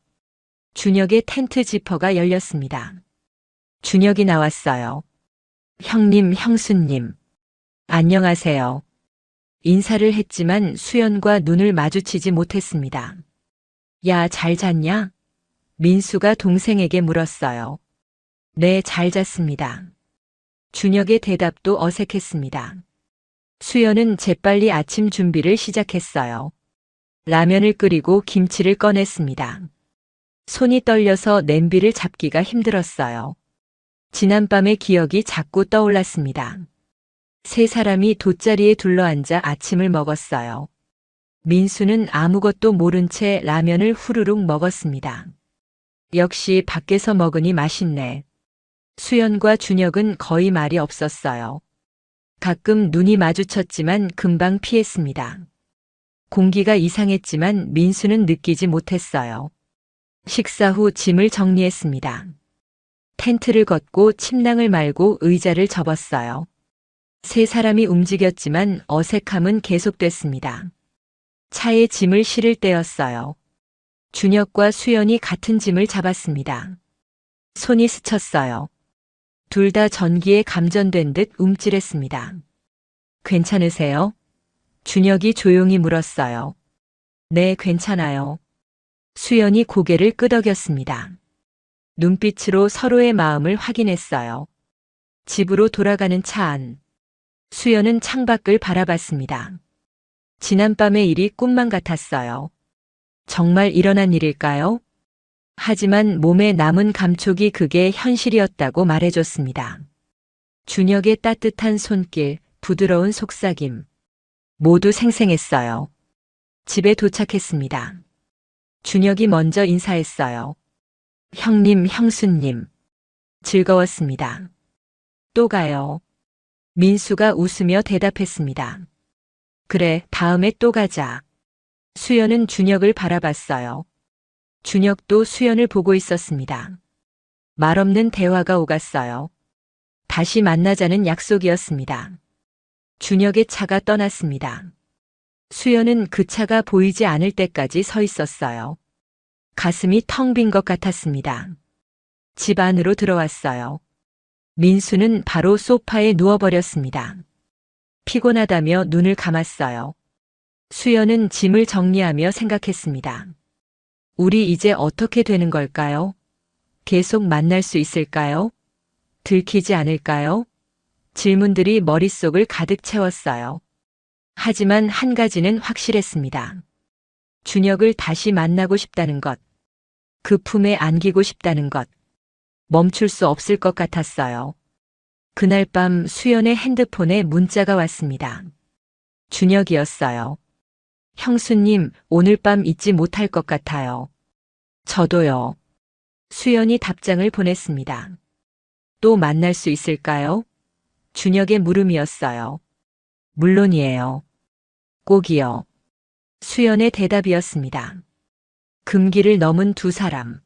준혁의 텐트 지퍼가 열렸습니다. 준혁이 나왔어요. 형님, 형수님. 안녕하세요. 인사를 했지만 수연과 눈을 마주치지 못했습니다. 야, 잘 잤냐? 민수가 동생에게 물었어요. 네, 잘 잤습니다. 준혁의 대답도 어색했습니다. 수연은 재빨리 아침 준비를 시작했어요. 라면을 끓이고 김치를 꺼냈습니다. 손이 떨려서 냄비를 잡기가 힘들었어요. 지난밤의 기억이 자꾸 떠올랐습니다. 세 사람이 돗자리에 둘러앉아 아침을 먹었어요. 민수는 아무것도 모른 채 라면을 후루룩 먹었습니다. 역시 밖에서 먹으니 맛있네. 수연과 준혁은 거의 말이 없었어요. 가끔 눈이 마주쳤지만 금방 피했습니다. 공기가 이상했지만 민수는 느끼지 못했어요. 식사 후 짐을 정리했습니다. 텐트를 걷고 침낭을 말고 의자를 접었어요. 세 사람이 움직였지만 어색함은 계속됐습니다. 차에 짐을 실을 때였어요. 준혁과 수연이 같은 짐을 잡았습니다. 손이 스쳤어요. 둘 다 전기에 감전된 듯 움찔했습니다. 괜찮으세요? 준혁이 조용히 물었어요. 네, 괜찮아요. 수연이 고개를 끄덕였습니다. 눈빛으로 서로의 마음을 확인했어요. 집으로 돌아가는 차 안. 수연은 창밖을 바라봤습니다. 지난밤의 일이 꿈만 같았어요. 정말 일어난 일일까요? 하지만 몸에 남은 감촉이 그게 현실이었다고 말해줬습니다. 준혁의 따뜻한 손길, 부드러운 속삭임. 모두 생생했어요. 집에 도착했습니다. 준혁이 먼저 인사했어요. 형님, 형수님. 즐거웠습니다. 또 가요. 민수가 웃으며 대답했습니다. 그래, 다음에 또 가자. 수연은 준혁을 바라봤어요. 준혁도 수연을 보고 있었습니다. 말없는 대화가 오갔어요. 다시 만나자는 약속이었습니다. 준혁의 차가 떠났습니다. 수연은 그 차가 보이지 않을 때까지 서 있었어요. 가슴이 텅 빈 것 같았습니다. 집 안으로 들어왔어요. 민수는 바로 소파에 누워버렸습니다. 피곤하다며 눈을 감았어요. 수연은 짐을 정리하며 생각했습니다. 우리 이제 어떻게 되는 걸까요? 계속 만날 수 있을까요? 들키지 않을까요? 질문들이 머릿속을 가득 채웠어요. 하지만 한 가지는 확실했습니다. 준혁을 다시 만나고 싶다는 것, 그 품에 안기고 싶다는 것, 멈출 수 없을 것 같았어요. 그날 밤 수연의 핸드폰에 문자가 왔습니다. 준혁이었어요. 형수님, 오늘 밤 잊지 못할 것 같아요. 저도요. 수연이 답장을 보냈습니다. 또 만날 수 있을까요? 준혁의 물음이었어요. 물론이에요. 꼭이요. 수연의 대답이었습니다. 금기를 넘은 두 사람.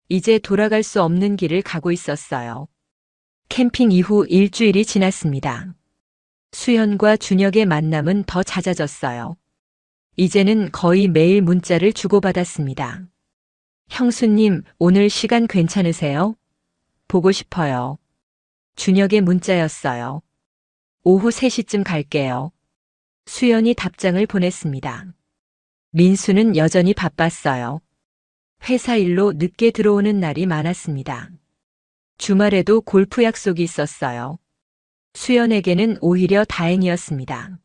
이제 돌아갈 수 없는 길을 가고 있었어요. 캠핑 이후 일주일이 지났습니다. 수연과 준혁의 만남은 더 잦아졌어요. 이제는 거의 매일 문자를 주고받았습니다. 형수님, 오늘 시간 괜찮으세요? 보고 싶어요. 준혁의 문자였어요. 오후 3시쯤 갈게요. 수연이 답장을 보냈습니다. 민수는 여전히 바빴어요. 회사 일로 늦게 들어오는 날이 많았습니다. 주말에도 골프 약속이 있었어요. 수연에게는 오히려 다행이었습니다.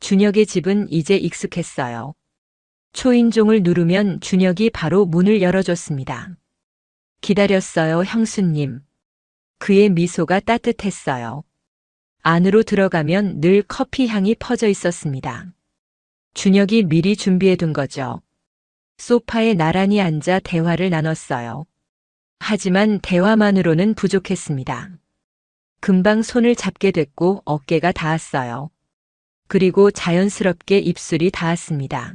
준혁의 집은 이제 익숙했어요. 초인종을 누르면 준혁이 바로 문을 열어줬습니다. 기다렸어요, 형수님. 그의 미소가 따뜻했어요. 안으로 들어가면 늘 커피 향이 퍼져 있었습니다. 준혁이 미리 준비해둔 거죠. 소파에 나란히 앉아 대화를 나눴어요. 하지만 대화만으로는 부족했습니다. 금방 손을 잡게 됐고 어깨가 닿았어요. 그리고 자연스럽게 입술이 닿았습니다.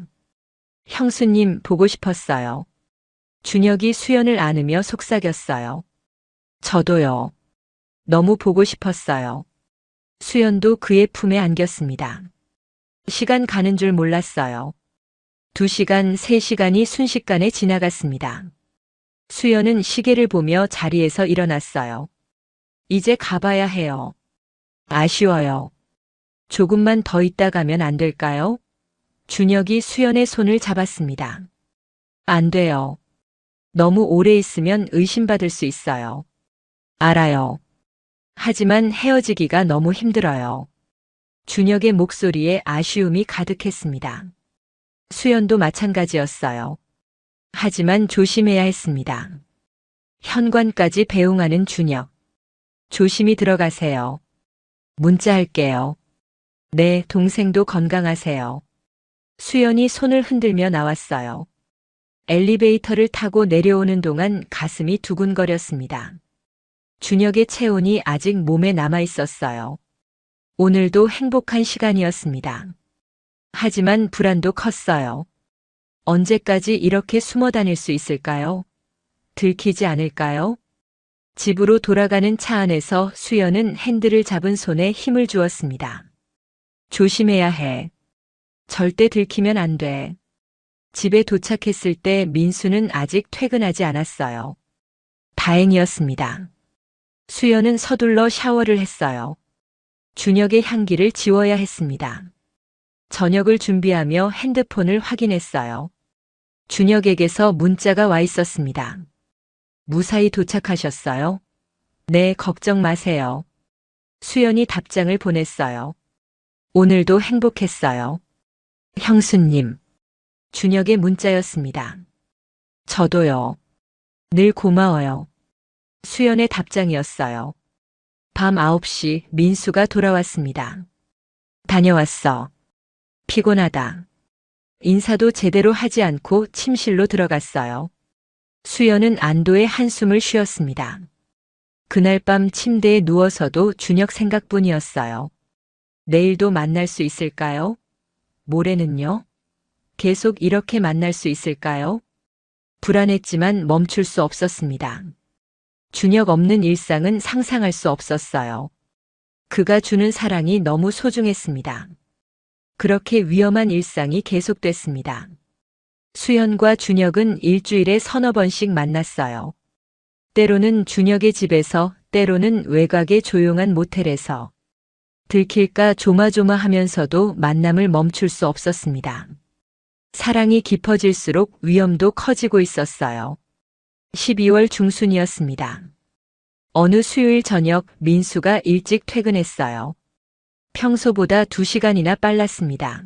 형수님, 보고 싶었어요. 준혁이 수연을 안으며 속삭였어요. 저도요. 너무 보고 싶었어요. 수연도 그의 품에 안겼습니다. 시간 가는 줄 몰랐어요. 2시간, 3시간이 순식간에 지나갔습니다. 수연은 시계를 보며 자리에서 일어났어요. 이제 가봐야 해요. 아쉬워요. 조금만 더 있다 가면 안 될까요? 준혁이 수연의 손을 잡았습니다. 안 돼요. 너무 오래 있으면 의심받을 수 있어요. 알아요. 하지만 헤어지기가 너무 힘들어요. 준혁의 목소리에 아쉬움이 가득했습니다. 수연도 마찬가지였어요. 하지만 조심해야 했습니다. 현관까지 배웅하는 준혁. 조심히 들어가세요. 문자할게요. 네, 동생도 건강하세요. 수연이 손을 흔들며 나왔어요. 엘리베이터를 타고 내려오는 동안 가슴이 두근거렸습니다. 준혁의 체온이 아직 몸에 남아 있었어요. 오늘도 행복한 시간이었습니다. 하지만 불안도 컸어요. 언제까지 이렇게 숨어 다닐 수 있을까요? 들키지 않을까요? 집으로 돌아가는 차 안에서 수연은 핸들을 잡은 손에 힘을 주었습니다. 조심해야 해. 절대 들키면 안 돼. 집에 도착했을 때 민수는 아직 퇴근하지 않았어요. 다행이었습니다. 수연은 서둘러 샤워를 했어요. 준혁의 향기를 지워야 했습니다. 저녁을 준비하며 핸드폰을 확인했어요. 준혁에게서 문자가 와 있었습니다. 무사히 도착하셨어요? 네, 걱정 마세요. 수연이 답장을 보냈어요. 오늘도 행복했어요. 형수님. 준혁의 문자였습니다. 저도요. 늘 고마워요. 수연의 답장이었어요. 밤 9시 민수가 돌아왔습니다. 다녀왔어. 피곤하다. 인사도 제대로 하지 않고 침실로 들어갔어요. 수연은 안도의 한숨을 쉬었습니다. 그날 밤 침대에 누워서도 준혁 생각뿐이었어요. 내일도 만날 수 있을까요? 모레는요? 계속 이렇게 만날 수 있을까요? 불안했지만 멈출 수 없었습니다. 준혁 없는 일상은 상상할 수 없었어요. 그가 주는 사랑이 너무 소중했습니다. 그렇게 위험한 일상이 계속됐습니다. 수연과 준혁은 일주일에 서너 번씩 만났어요. 때로는 준혁의 집에서, 때로는 외곽의 조용한 모텔에서. 들킬까 조마조마하면서도 만남을 멈출 수 없었습니다. 사랑이 깊어질수록 위험도 커지고 있었어요. 12월 중순이었습니다. 어느 수요일 저녁 민수가 일찍 퇴근했어요. 평소보다 2시간이나 빨랐습니다.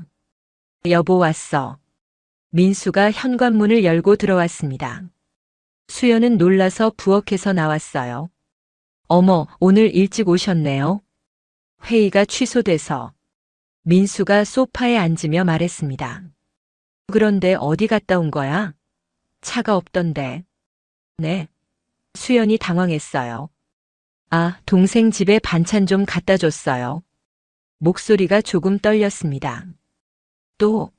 여보 왔어. 민수가 현관문을 열고 들어왔습니다. 수연은 놀라서 부엌에서 나왔어요. 어머, 오늘 일찍 오셨네요. 회의가 취소돼서. 민수가 소파에 앉으며 말했습니다. 그런데 어디 갔다 온 거야? 차가 없던데. 네. 수연이 당황했어요. 아, 동생 집에 반찬 좀 갖다 줬어요. 목소리가 조금 떨렸습니다. 또,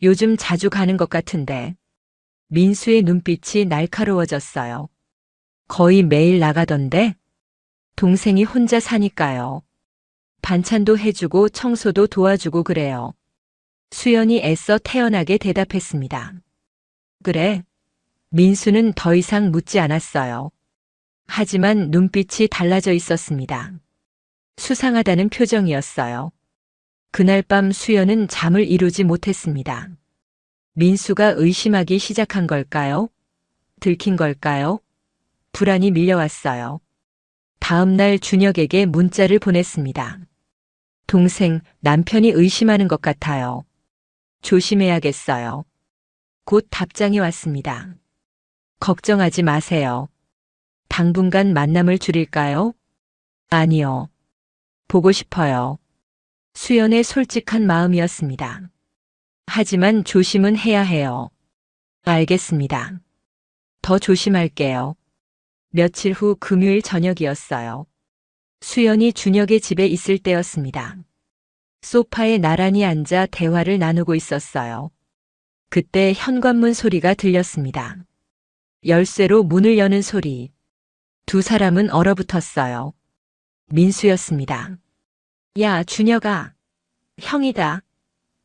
요즘 자주 가는 것 같은데. 민수의 눈빛이 날카로워졌어요. 거의 매일 나가던데? 동생이 혼자 사니까요. 반찬도 해주고 청소도 도와주고 그래요. 수연이 애써 태연하게 대답했습니다. 그래. 민수는 더 이상 묻지 않았어요. 하지만 눈빛이 달라져 있었습니다. 수상하다는 표정이었어요. 그날 밤 수연은 잠을 이루지 못했습니다. 민수가 의심하기 시작한 걸까요? 들킨 걸까요? 불안이 밀려왔어요. 다음 날 준혁에게 문자를 보냈습니다. 동생, 남편이 의심하는 것 같아요. 조심해야겠어요. 곧 답장이 왔습니다. 걱정하지 마세요. 당분간 만남을 줄일까요? 아니요. 보고 싶어요. 수연의 솔직한 마음이었습니다. 하지만 조심은 해야 해요. 알겠습니다. 더 조심할게요. 며칠 후 금요일 저녁이었어요. 수연이 준혁의 집에 있을 때였습니다. 소파에 나란히 앉아 대화를 나누고 있었어요. 그때 현관문 소리가 들렸습니다. 열쇠로 문을 여는 소리. 두 사람은 얼어붙었어요. 민수였습니다. 야, 준혁아. 형이다.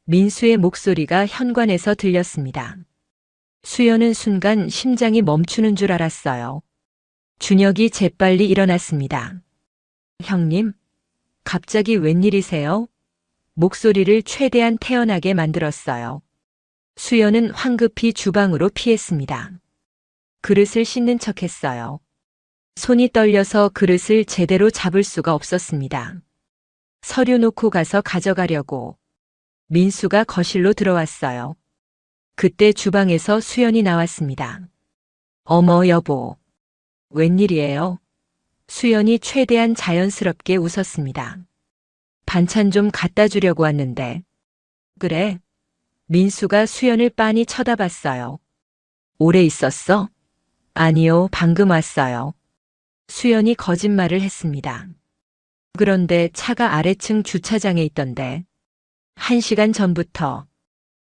민수의 목소리가 현관에서 들렸습니다. 수연은 순간 심장이 멈추는 줄 알았어요. 준혁이 재빨리 일어났습니다. 형님, 갑자기 웬일이세요? 목소리를 최대한 태연하게 만들었어요. 수연은 황급히 주방으로 피했습니다. 그릇을 씻는 척했어요. 손이 떨려서 그릇을 제대로 잡을 수가 없었습니다. 서류 놓고 가서 가져가려고. 민수가 거실로 들어왔어요. 그때 주방에서 수연이 나왔습니다. 어머, 여보. 웬일이에요? 수연이 최대한 자연스럽게 웃었습니다. 반찬 좀 갖다 주려고 왔는데. 그래. 민수가 수연을 빤히 쳐다봤어요. 오래 있었어? 아니요, 방금 왔어요. 수연이 거짓말을 했습니다. 그런데 차가 아래층 주차장에 있던데. 1시간 전부터.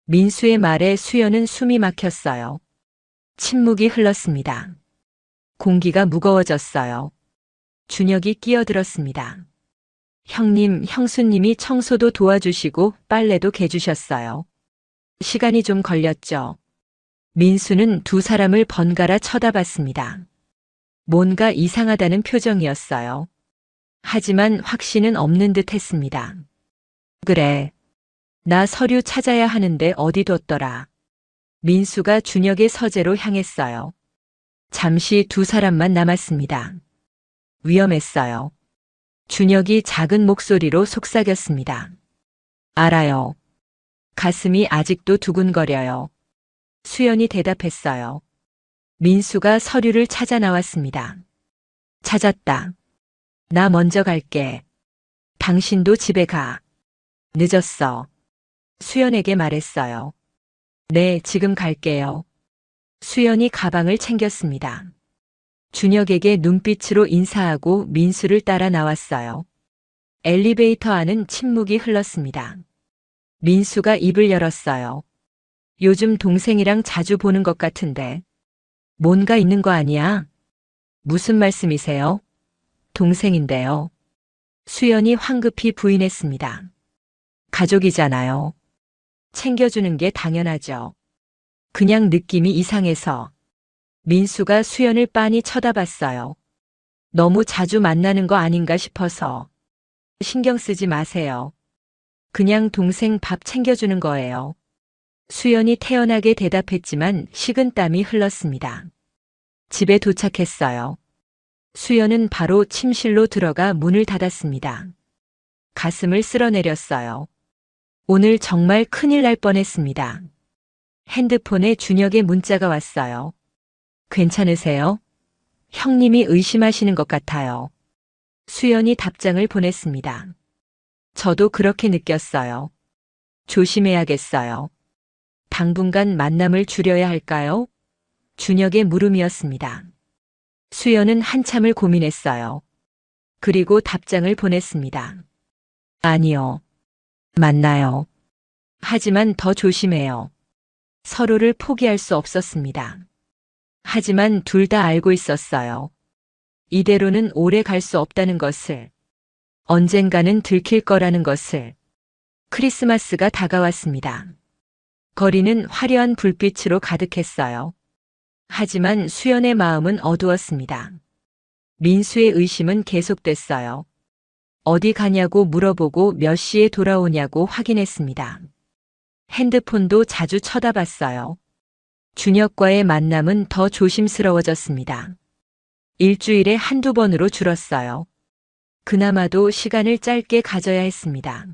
민수의 말에 수연은 숨이 막혔어요. 침묵이 흘렀습니다. 공기가 무거워졌어요. 준혁이 끼어들었습니다. 형님, 형수님이 청소도 도와주시고 빨래도 개주셨어요. 시간이 좀 걸렸죠. 민수는 두 사람을 번갈아 쳐다봤습니다. 뭔가 이상하다는 표정이었어요. 하지만 확신은 없는 듯 했습니다. 그래. 나 서류 찾아야 하는데 어디 뒀더라. 민수가 준혁의 서재로 향했어요. 잠시 두 사람만 남았습니다. 위험했어요. 준혁이 작은 목소리로 속삭였습니다. 알아요. 가슴이 아직도 두근거려요. 수연이 대답했어요. 민수가 서류를 찾아 나왔습니다. 찾았다. 나 먼저 갈게. 당신도 집에 가. 늦었어. 수연에게 말했어요. 네, 지금 갈게요. 수연이 가방을 챙겼습니다. 준혁에게 눈빛으로 인사하고 민수를 따라 나왔어요. 엘리베이터 안은 침묵이 흘렀습니다. 민수가 입을 열었어요. 요즘 동생이랑 자주 보는 것 같은데. 뭔가 있는 거 아니야? 무슨 말씀이세요? 동생인데요. 수연이 황급히 부인했습니다. 가족이잖아요. 챙겨주는 게 당연하죠. 그냥 느낌이 이상해서. 민수가 수연을 빤히 쳐다봤어요. 너무 자주 만나는 거 아닌가 싶어서. 신경 쓰지 마세요. 그냥 동생 밥 챙겨주는 거예요. 수연이 태연하게 대답했지만 식은땀이 흘렀습니다. 집에 도착했어요. 수연은 바로 침실로 들어가 문을 닫았습니다. 가슴을 쓸어내렸어요. 오늘 정말 큰일 날 뻔했습니다. 핸드폰에 준혁의 문자가 왔어요. 괜찮으세요? 형님이 의심하시는 것 같아요. 수연이 답장을 보냈습니다. 저도 그렇게 느꼈어요. 조심해야겠어요. 당분간 만남을 줄여야 할까요? 준혁의 물음이었습니다. 수연은 한참을 고민했어요. 그리고 답장을 보냈습니다. 아니요. 만나요. 하지만 더 조심해요. 서로를 포기할 수 없었습니다. 하지만 둘 다 알고 있었어요. 이대로는 오래 갈 수 없다는 것을. 언젠가는 들킬 거라는 것을. 크리스마스가 다가왔습니다. 거리는 화려한 불빛으로 가득했어요. 하지만 수연의 마음은 어두웠습니다. 민수의 의심은 계속됐어요. 어디 가냐고 물어보고 몇 시에 돌아오냐고 확인했습니다. 핸드폰도 자주 쳐다봤어요. 준혁과의 만남은 더 조심스러워졌습니다. 일주일에 한두 번으로 줄었어요. 그나마도 시간을 짧게 가져야 했습니다.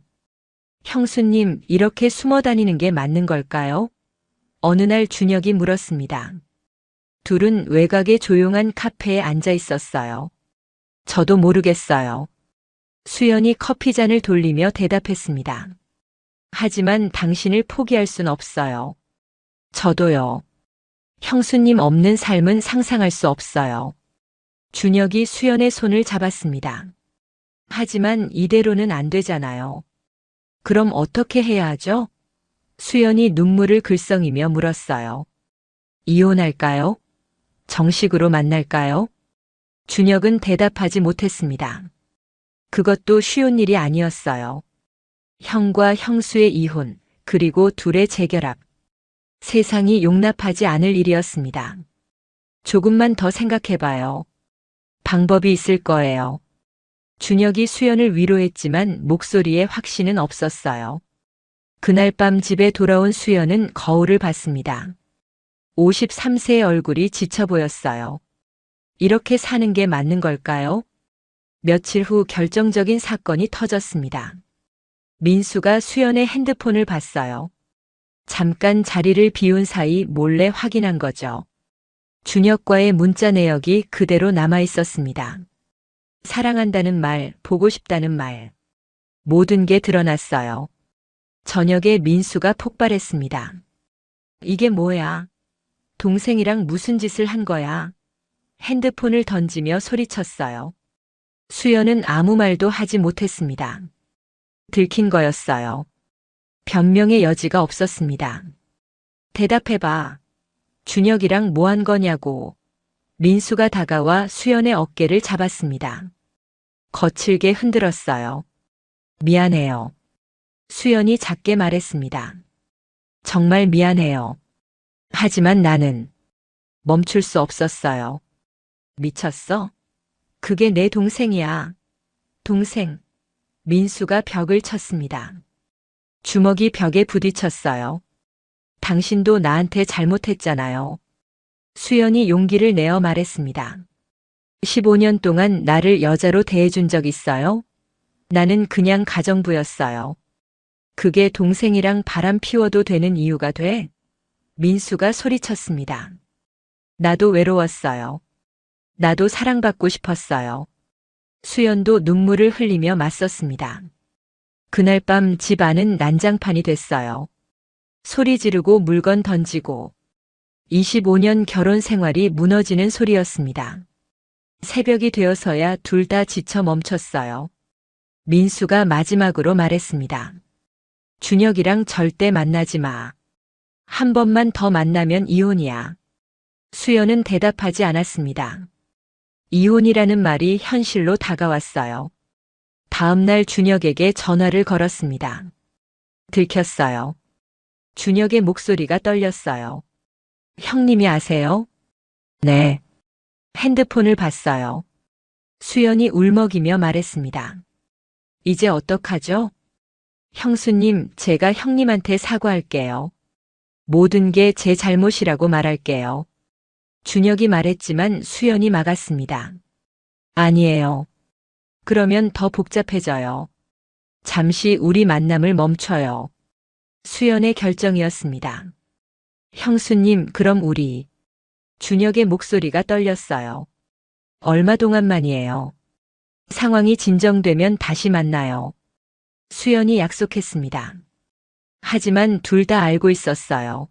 형수님, 이렇게 숨어 다니는 게 맞는 걸까요? 어느 날 준혁이 물었습니다. 둘은 외곽의 조용한 카페에 앉아 있었어요. 저도 모르겠어요. 수연이 커피잔을 돌리며 대답했습니다. 하지만 당신을 포기할 순 없어요. 저도요. 형수님 없는 삶은 상상할 수 없어요. 준혁이 수연의 손을 잡았습니다. 하지만 이대로는 안 되잖아요. 그럼 어떻게 해야 하죠? 수연이 눈물을 글썽이며 물었어요. 이혼할까요? 정식으로 만날까요? 준혁은 대답하지 못했습니다. 그것도 쉬운 일이 아니었어요. 형과 형수의 이혼, 그리고 둘의 재결합. 세상이 용납하지 않을 일이었습니다. 조금만 더 생각해봐요. 방법이 있을 거예요. 준혁이 수연을 위로했지만 목소리에 확신은 없었어요. 그날 밤 집에 돌아온 수연은 거울을 봤습니다. 53세의 얼굴이 지쳐 보였어요. 이렇게 사는 게 맞는 걸까요? 며칠 후 결정적인 사건이 터졌습니다. 민수가 수연의 핸드폰을 봤어요. 잠깐 자리를 비운 사이 몰래 확인한 거죠. 준혁과의 문자 내역이 그대로 남아 있었습니다. 사랑한다는 말, 보고 싶다는 말. 모든 게 드러났어요. 저녁에 민수가 폭발했습니다. 이게 뭐야? 동생이랑 무슨 짓을 한 거야? 핸드폰을 던지며 소리쳤어요. 수연은 아무 말도 하지 못했습니다. 들킨 거였어요. 변명의 여지가 없었습니다. 대답해봐. 준혁이랑 뭐 한 거냐고. 민수가 다가와 수연의 어깨를 잡았습니다. 거칠게 흔들었어요. 미안해요. 수연이 작게 말했습니다. 정말 미안해요. 하지만 나는 멈출 수 없었어요. 미쳤어? 그게 내 동생이야. 동생. 민수가 벽을 쳤습니다. 주먹이 벽에 부딪혔어요. 당신도 나한테 잘못했잖아요. 수연이 용기를 내어 말했습니다. 15년 동안 나를 여자로 대해준 적 있어요? 나는 그냥 가정부였어요. 그게 동생이랑 바람 피워도 되는 이유가 돼? 민수가 소리쳤습니다. 나도 외로웠어요. 나도 사랑받고 싶었어요. 수연도 눈물을 흘리며 맞섰습니다. 그날 밤 집 안은 난장판이 됐어요. 소리 지르고 물건 던지고 25년 결혼 생활이 무너지는 소리였습니다. 새벽이 되어서야 둘 다 지쳐 멈췄어요. 민수가 마지막으로 말했습니다. 준혁이랑 절대 만나지 마. 한 번만 더 만나면 이혼이야. 수연은 대답하지 않았습니다. 이혼이라는 말이 현실로 다가왔어요. 다음 날 준혁에게 전화를 걸었습니다. 들켰어요. 준혁의 목소리가 떨렸어요. 형님이 아세요? 네. 핸드폰을 봤어요. 수연이 울먹이며 말했습니다. 이제 어떡하죠? 형수님, 제가 형님한테 사과할게요. 모든 게 제 잘못이라고 말할게요. 준혁이 말했지만 수연이 막았습니다. 아니에요. 그러면 더 복잡해져요. 잠시 우리 만남을 멈춰요. 수연의 결정이었습니다. 형수님, 그럼 우리. 준혁의 목소리가 떨렸어요. 얼마 동안만이에요. 상황이 진정되면 다시 만나요. 수연이 약속했습니다. 하지만 둘 다 알고 있었어요.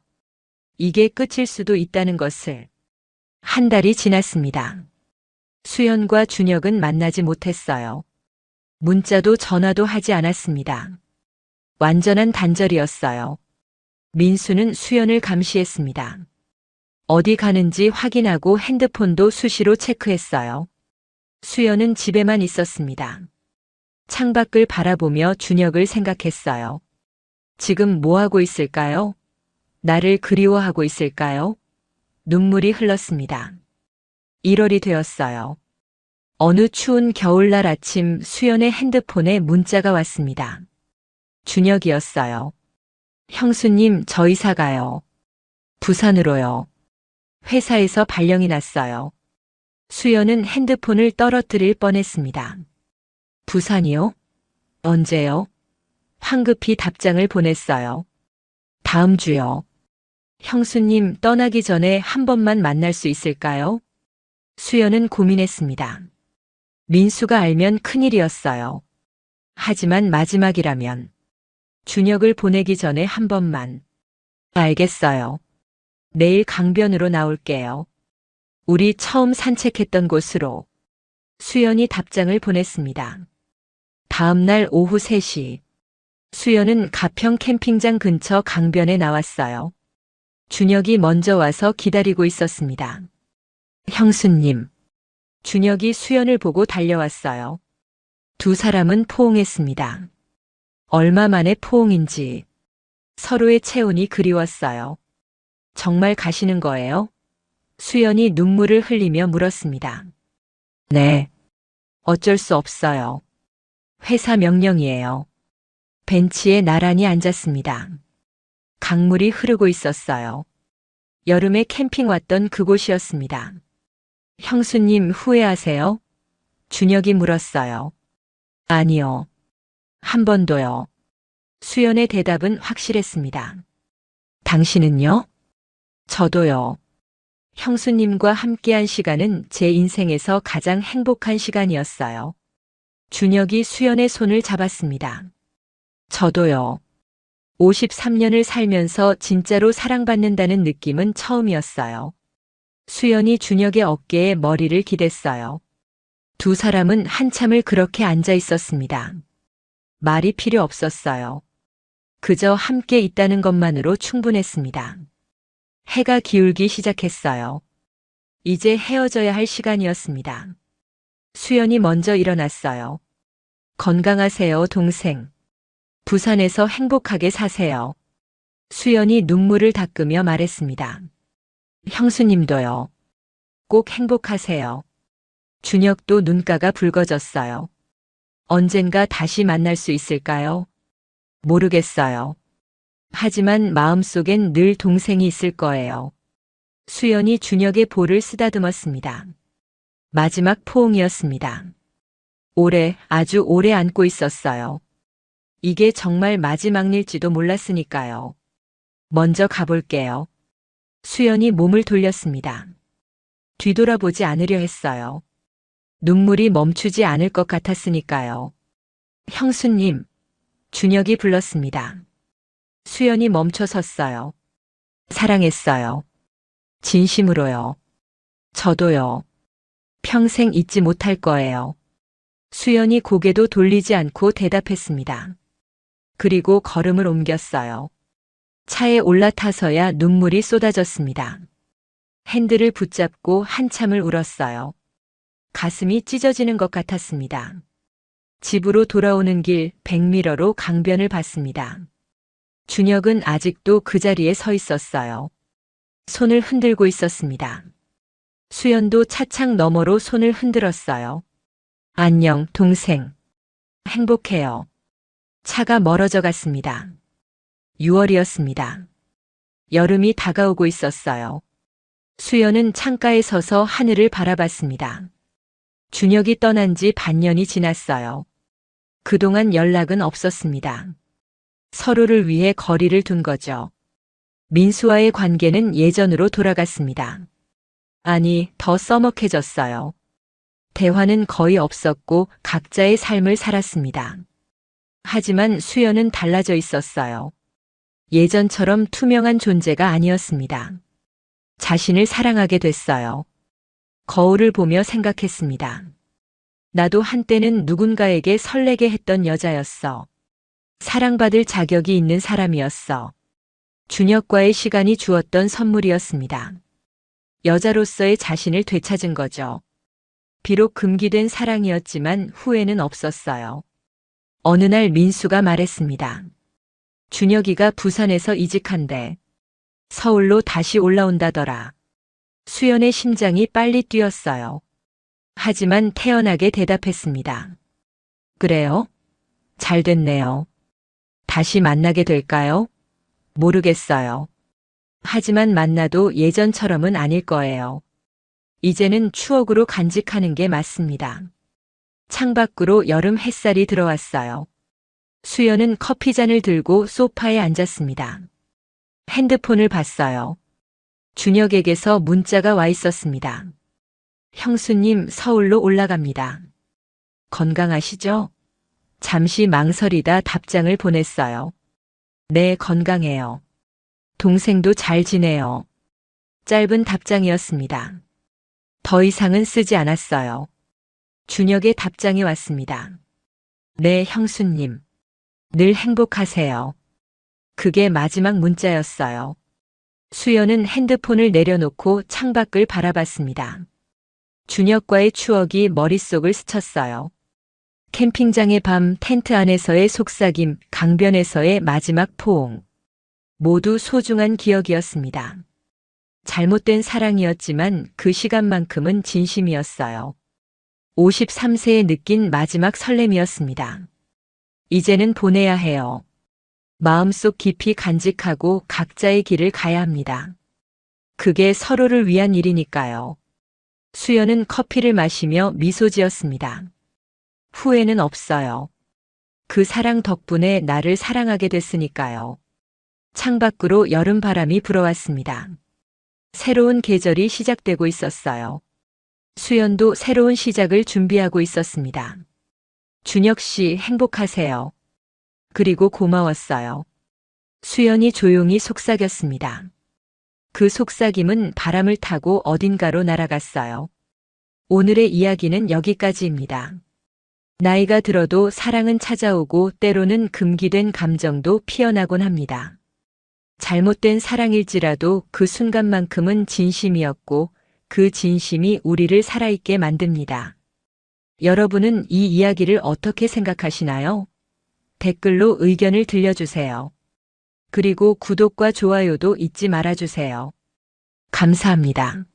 이게 끝일 수도 있다는 것을. 한 달이 지났습니다. 수연과 준혁은 만나지 못했어요. 문자도 전화도 하지 않았습니다. 완전한 단절이었어요. 민수는 수연을 감시했습니다. 어디 가는지 확인하고 핸드폰도 수시로 체크했어요. 수연은 집에만 있었습니다. 창밖을 바라보며 준혁을 생각했어요. 지금 뭐 하고 있을까요? 나를 그리워하고 있을까요? 눈물이 흘렀습니다. 1월이 되었어요. 어느 추운 겨울날 아침 수연의 핸드폰에 문자가 왔습니다. 준혁이었어요. 형수님, 저 이사 가요. 부산으로요. 회사에서 발령이 났어요. 수연은 핸드폰을 떨어뜨릴 뻔했습니다. 부산이요? 언제요? 황급히 답장을 보냈어요. 다음 주요. 형수님, 떠나기 전에 한 번만 만날 수 있을까요? 수연은 고민했습니다. 민수가 알면 큰일이었어요. 하지만 마지막이라면 준혁을 보내기 전에 한 번만. 알겠어요. 내일 강변으로 나올게요. 우리 처음 산책했던 곳으로. 수연이 답장을 보냈습니다. 다음 날 오후 3시. 수연은 가평 캠핑장 근처 강변에 나왔어요. 준혁이 먼저 와서 기다리고 있었습니다. 형수님. 준혁이 수연을 보고 달려왔어요. 두 사람은 포옹했습니다. 얼마 만에 포옹인지 서로의 체온이 그리웠어요. 정말 가시는 거예요? 수연이 눈물을 흘리며 물었습니다. 네. 어쩔 수 없어요. 회사 명령이에요. 벤치에 나란히 앉았습니다. 강물이 흐르고 있었어요. 여름에 캠핑 왔던 그곳이었습니다. 형수님 후회하세요? 준혁이 물었어요. 아니요. 한 번도요. 수연의 대답은 확실했습니다. 당신은요? 저도요. 형수님과 함께한 시간은 제 인생에서 가장 행복한 시간이었어요. 준혁이 수연의 손을 잡았습니다. 저도요. 53년을 살면서 진짜로 사랑받는다는 느낌은 처음이었어요. 수연이 준혁의 어깨에 머리를 기댔어요. 두 사람은 한참을 그렇게 앉아 있었습니다. 말이 필요 없었어요. 그저 함께 있다는 것만으로 충분했습니다. 해가 기울기 시작했어요. 이제 헤어져야 할 시간이었습니다. 수연이 먼저 일어났어요. 건강하세요, 동생. 부산에서 행복하게 사세요. 수연이 눈물을 닦으며 말했습니다. 형수님도요. 꼭 행복하세요. 준혁도 눈가가 붉어졌어요. 언젠가 다시 만날 수 있을까요? 모르겠어요. 하지만 마음속엔 늘 동생이 있을 거예요. 수연이 준혁의 볼을 쓰다듬었습니다. 마지막 포옹이었습니다. 아주 오래 안고 있었어요. 이게 정말 마지막일지도 몰랐으니까요. 먼저 가볼게요. 수연이 몸을 돌렸습니다. 뒤돌아보지 않으려 했어요. 눈물이 멈추지 않을 것 같았으니까요. 형수님, 준혁이 불렀습니다. 수연이 멈춰 섰어요. 사랑했어요. 진심으로요. 저도요. 평생 잊지 못할 거예요. 수연이 고개도 돌리지 않고 대답했습니다. 그리고 걸음을 옮겼어요. 차에 올라타서야 눈물이 쏟아졌습니다. 핸들을 붙잡고 한참을 울었어요. 가슴이 찢어지는 것 같았습니다. 집으로 돌아오는 길 백미러로 강변을 봤습니다. 준혁은 아직도 그 자리에 서 있었어요. 손을 흔들고 있었습니다. 수연도 차창 너머로 손을 흔들었어요. 안녕, 동생. 행복해요. 차가 멀어져 갔습니다. 6월이었습니다. 여름이 다가오고 있었어요. 수연은 창가에 서서 하늘을 바라봤습니다. 준혁이 떠난 지 반년이 지났어요. 그동안 연락은 없었습니다. 서로를 위해 거리를 둔 거죠. 민수와의 관계는 예전으로 돌아갔습니다. 아니, 더 써먹해졌어요. 대화는 거의 없었고 각자의 삶을 살았습니다. 하지만 수연은 달라져 있었어요. 예전처럼 투명한 존재가 아니었습니다. 자신을 사랑하게 됐어요. 거울을 보며 생각했습니다. 나도 한때는 누군가에게 설레게 했던 여자였어. 사랑받을 자격이 있는 사람이었어. 준혁과의 시간이 주었던 선물이었습니다. 여자로서의 자신을 되찾은 거죠. 비록 금기된 사랑이었지만 후회는 없었어요. 어느 날 민수가 말했습니다. 준혁이가 부산에서 이직한대. 서울로 다시 올라온다더라. 수연의 심장이 빨리 뛰었어요. 하지만 태연하게 대답했습니다. 그래요? 잘 됐네요. 다시 만나게 될까요? 모르겠어요. 하지만 만나도 예전처럼은 아닐 거예요. 이제는 추억으로 간직하는 게 맞습니다. 창밖으로 여름 햇살이 들어왔어요. 수연은 커피잔을 들고 소파에 앉았습니다. 핸드폰을 봤어요. 준혁에게서 문자가 와 있었습니다. 형수님, 서울로 올라갑니다. 건강하시죠? 잠시 망설이다 답장을 보냈어요. 네, 건강해요. 동생도 잘 지내요. 짧은 답장이었습니다. 더 이상은 쓰지 않았어요. 준혁의 답장이 왔습니다. 네, 형수님. 늘 행복하세요. 그게 마지막 문자였어요. 수연은 핸드폰을 내려놓고 창밖을 바라봤습니다. 준혁과의 추억이 머릿속을 스쳤어요. 캠핑장의 밤, 텐트 안에서의 속삭임, 강변에서의 마지막 포옹. 모두 소중한 기억이었습니다. 잘못된 사랑이었지만 그 시간만큼은 진심이었어요. 53세에 느낀 마지막 설렘이었습니다. 이제는 보내야 해요. 마음속 깊이 간직하고 각자의 길을 가야 합니다. 그게 서로를 위한 일이니까요. 수연은 커피를 마시며 미소 지었습니다. 후회는 없어요. 그 사랑 덕분에 나를 사랑하게 됐으니까요. 창밖으로 여름 바람이 불어왔습니다. 새로운 계절이 시작되고 있었어요. 수연도 새로운 시작을 준비하고 있었습니다. 준혁 씨, 행복하세요. 그리고 고마웠어요. 수연이 조용히 속삭였습니다. 그 속삭임은 바람을 타고 어딘가로 날아갔어요. 오늘의 이야기는 여기까지입니다. 나이가 들어도 사랑은 찾아오고 때로는 금기된 감정도 피어나곤 합니다. 잘못된 사랑일지라도 그 순간만큼은 진심이었고 그 진심이 우리를 살아있게 만듭니다. 여러분은 이 이야기를 어떻게 생각하시나요? 댓글로 의견을 들려주세요. 그리고 구독과 좋아요도 잊지 말아주세요. 감사합니다.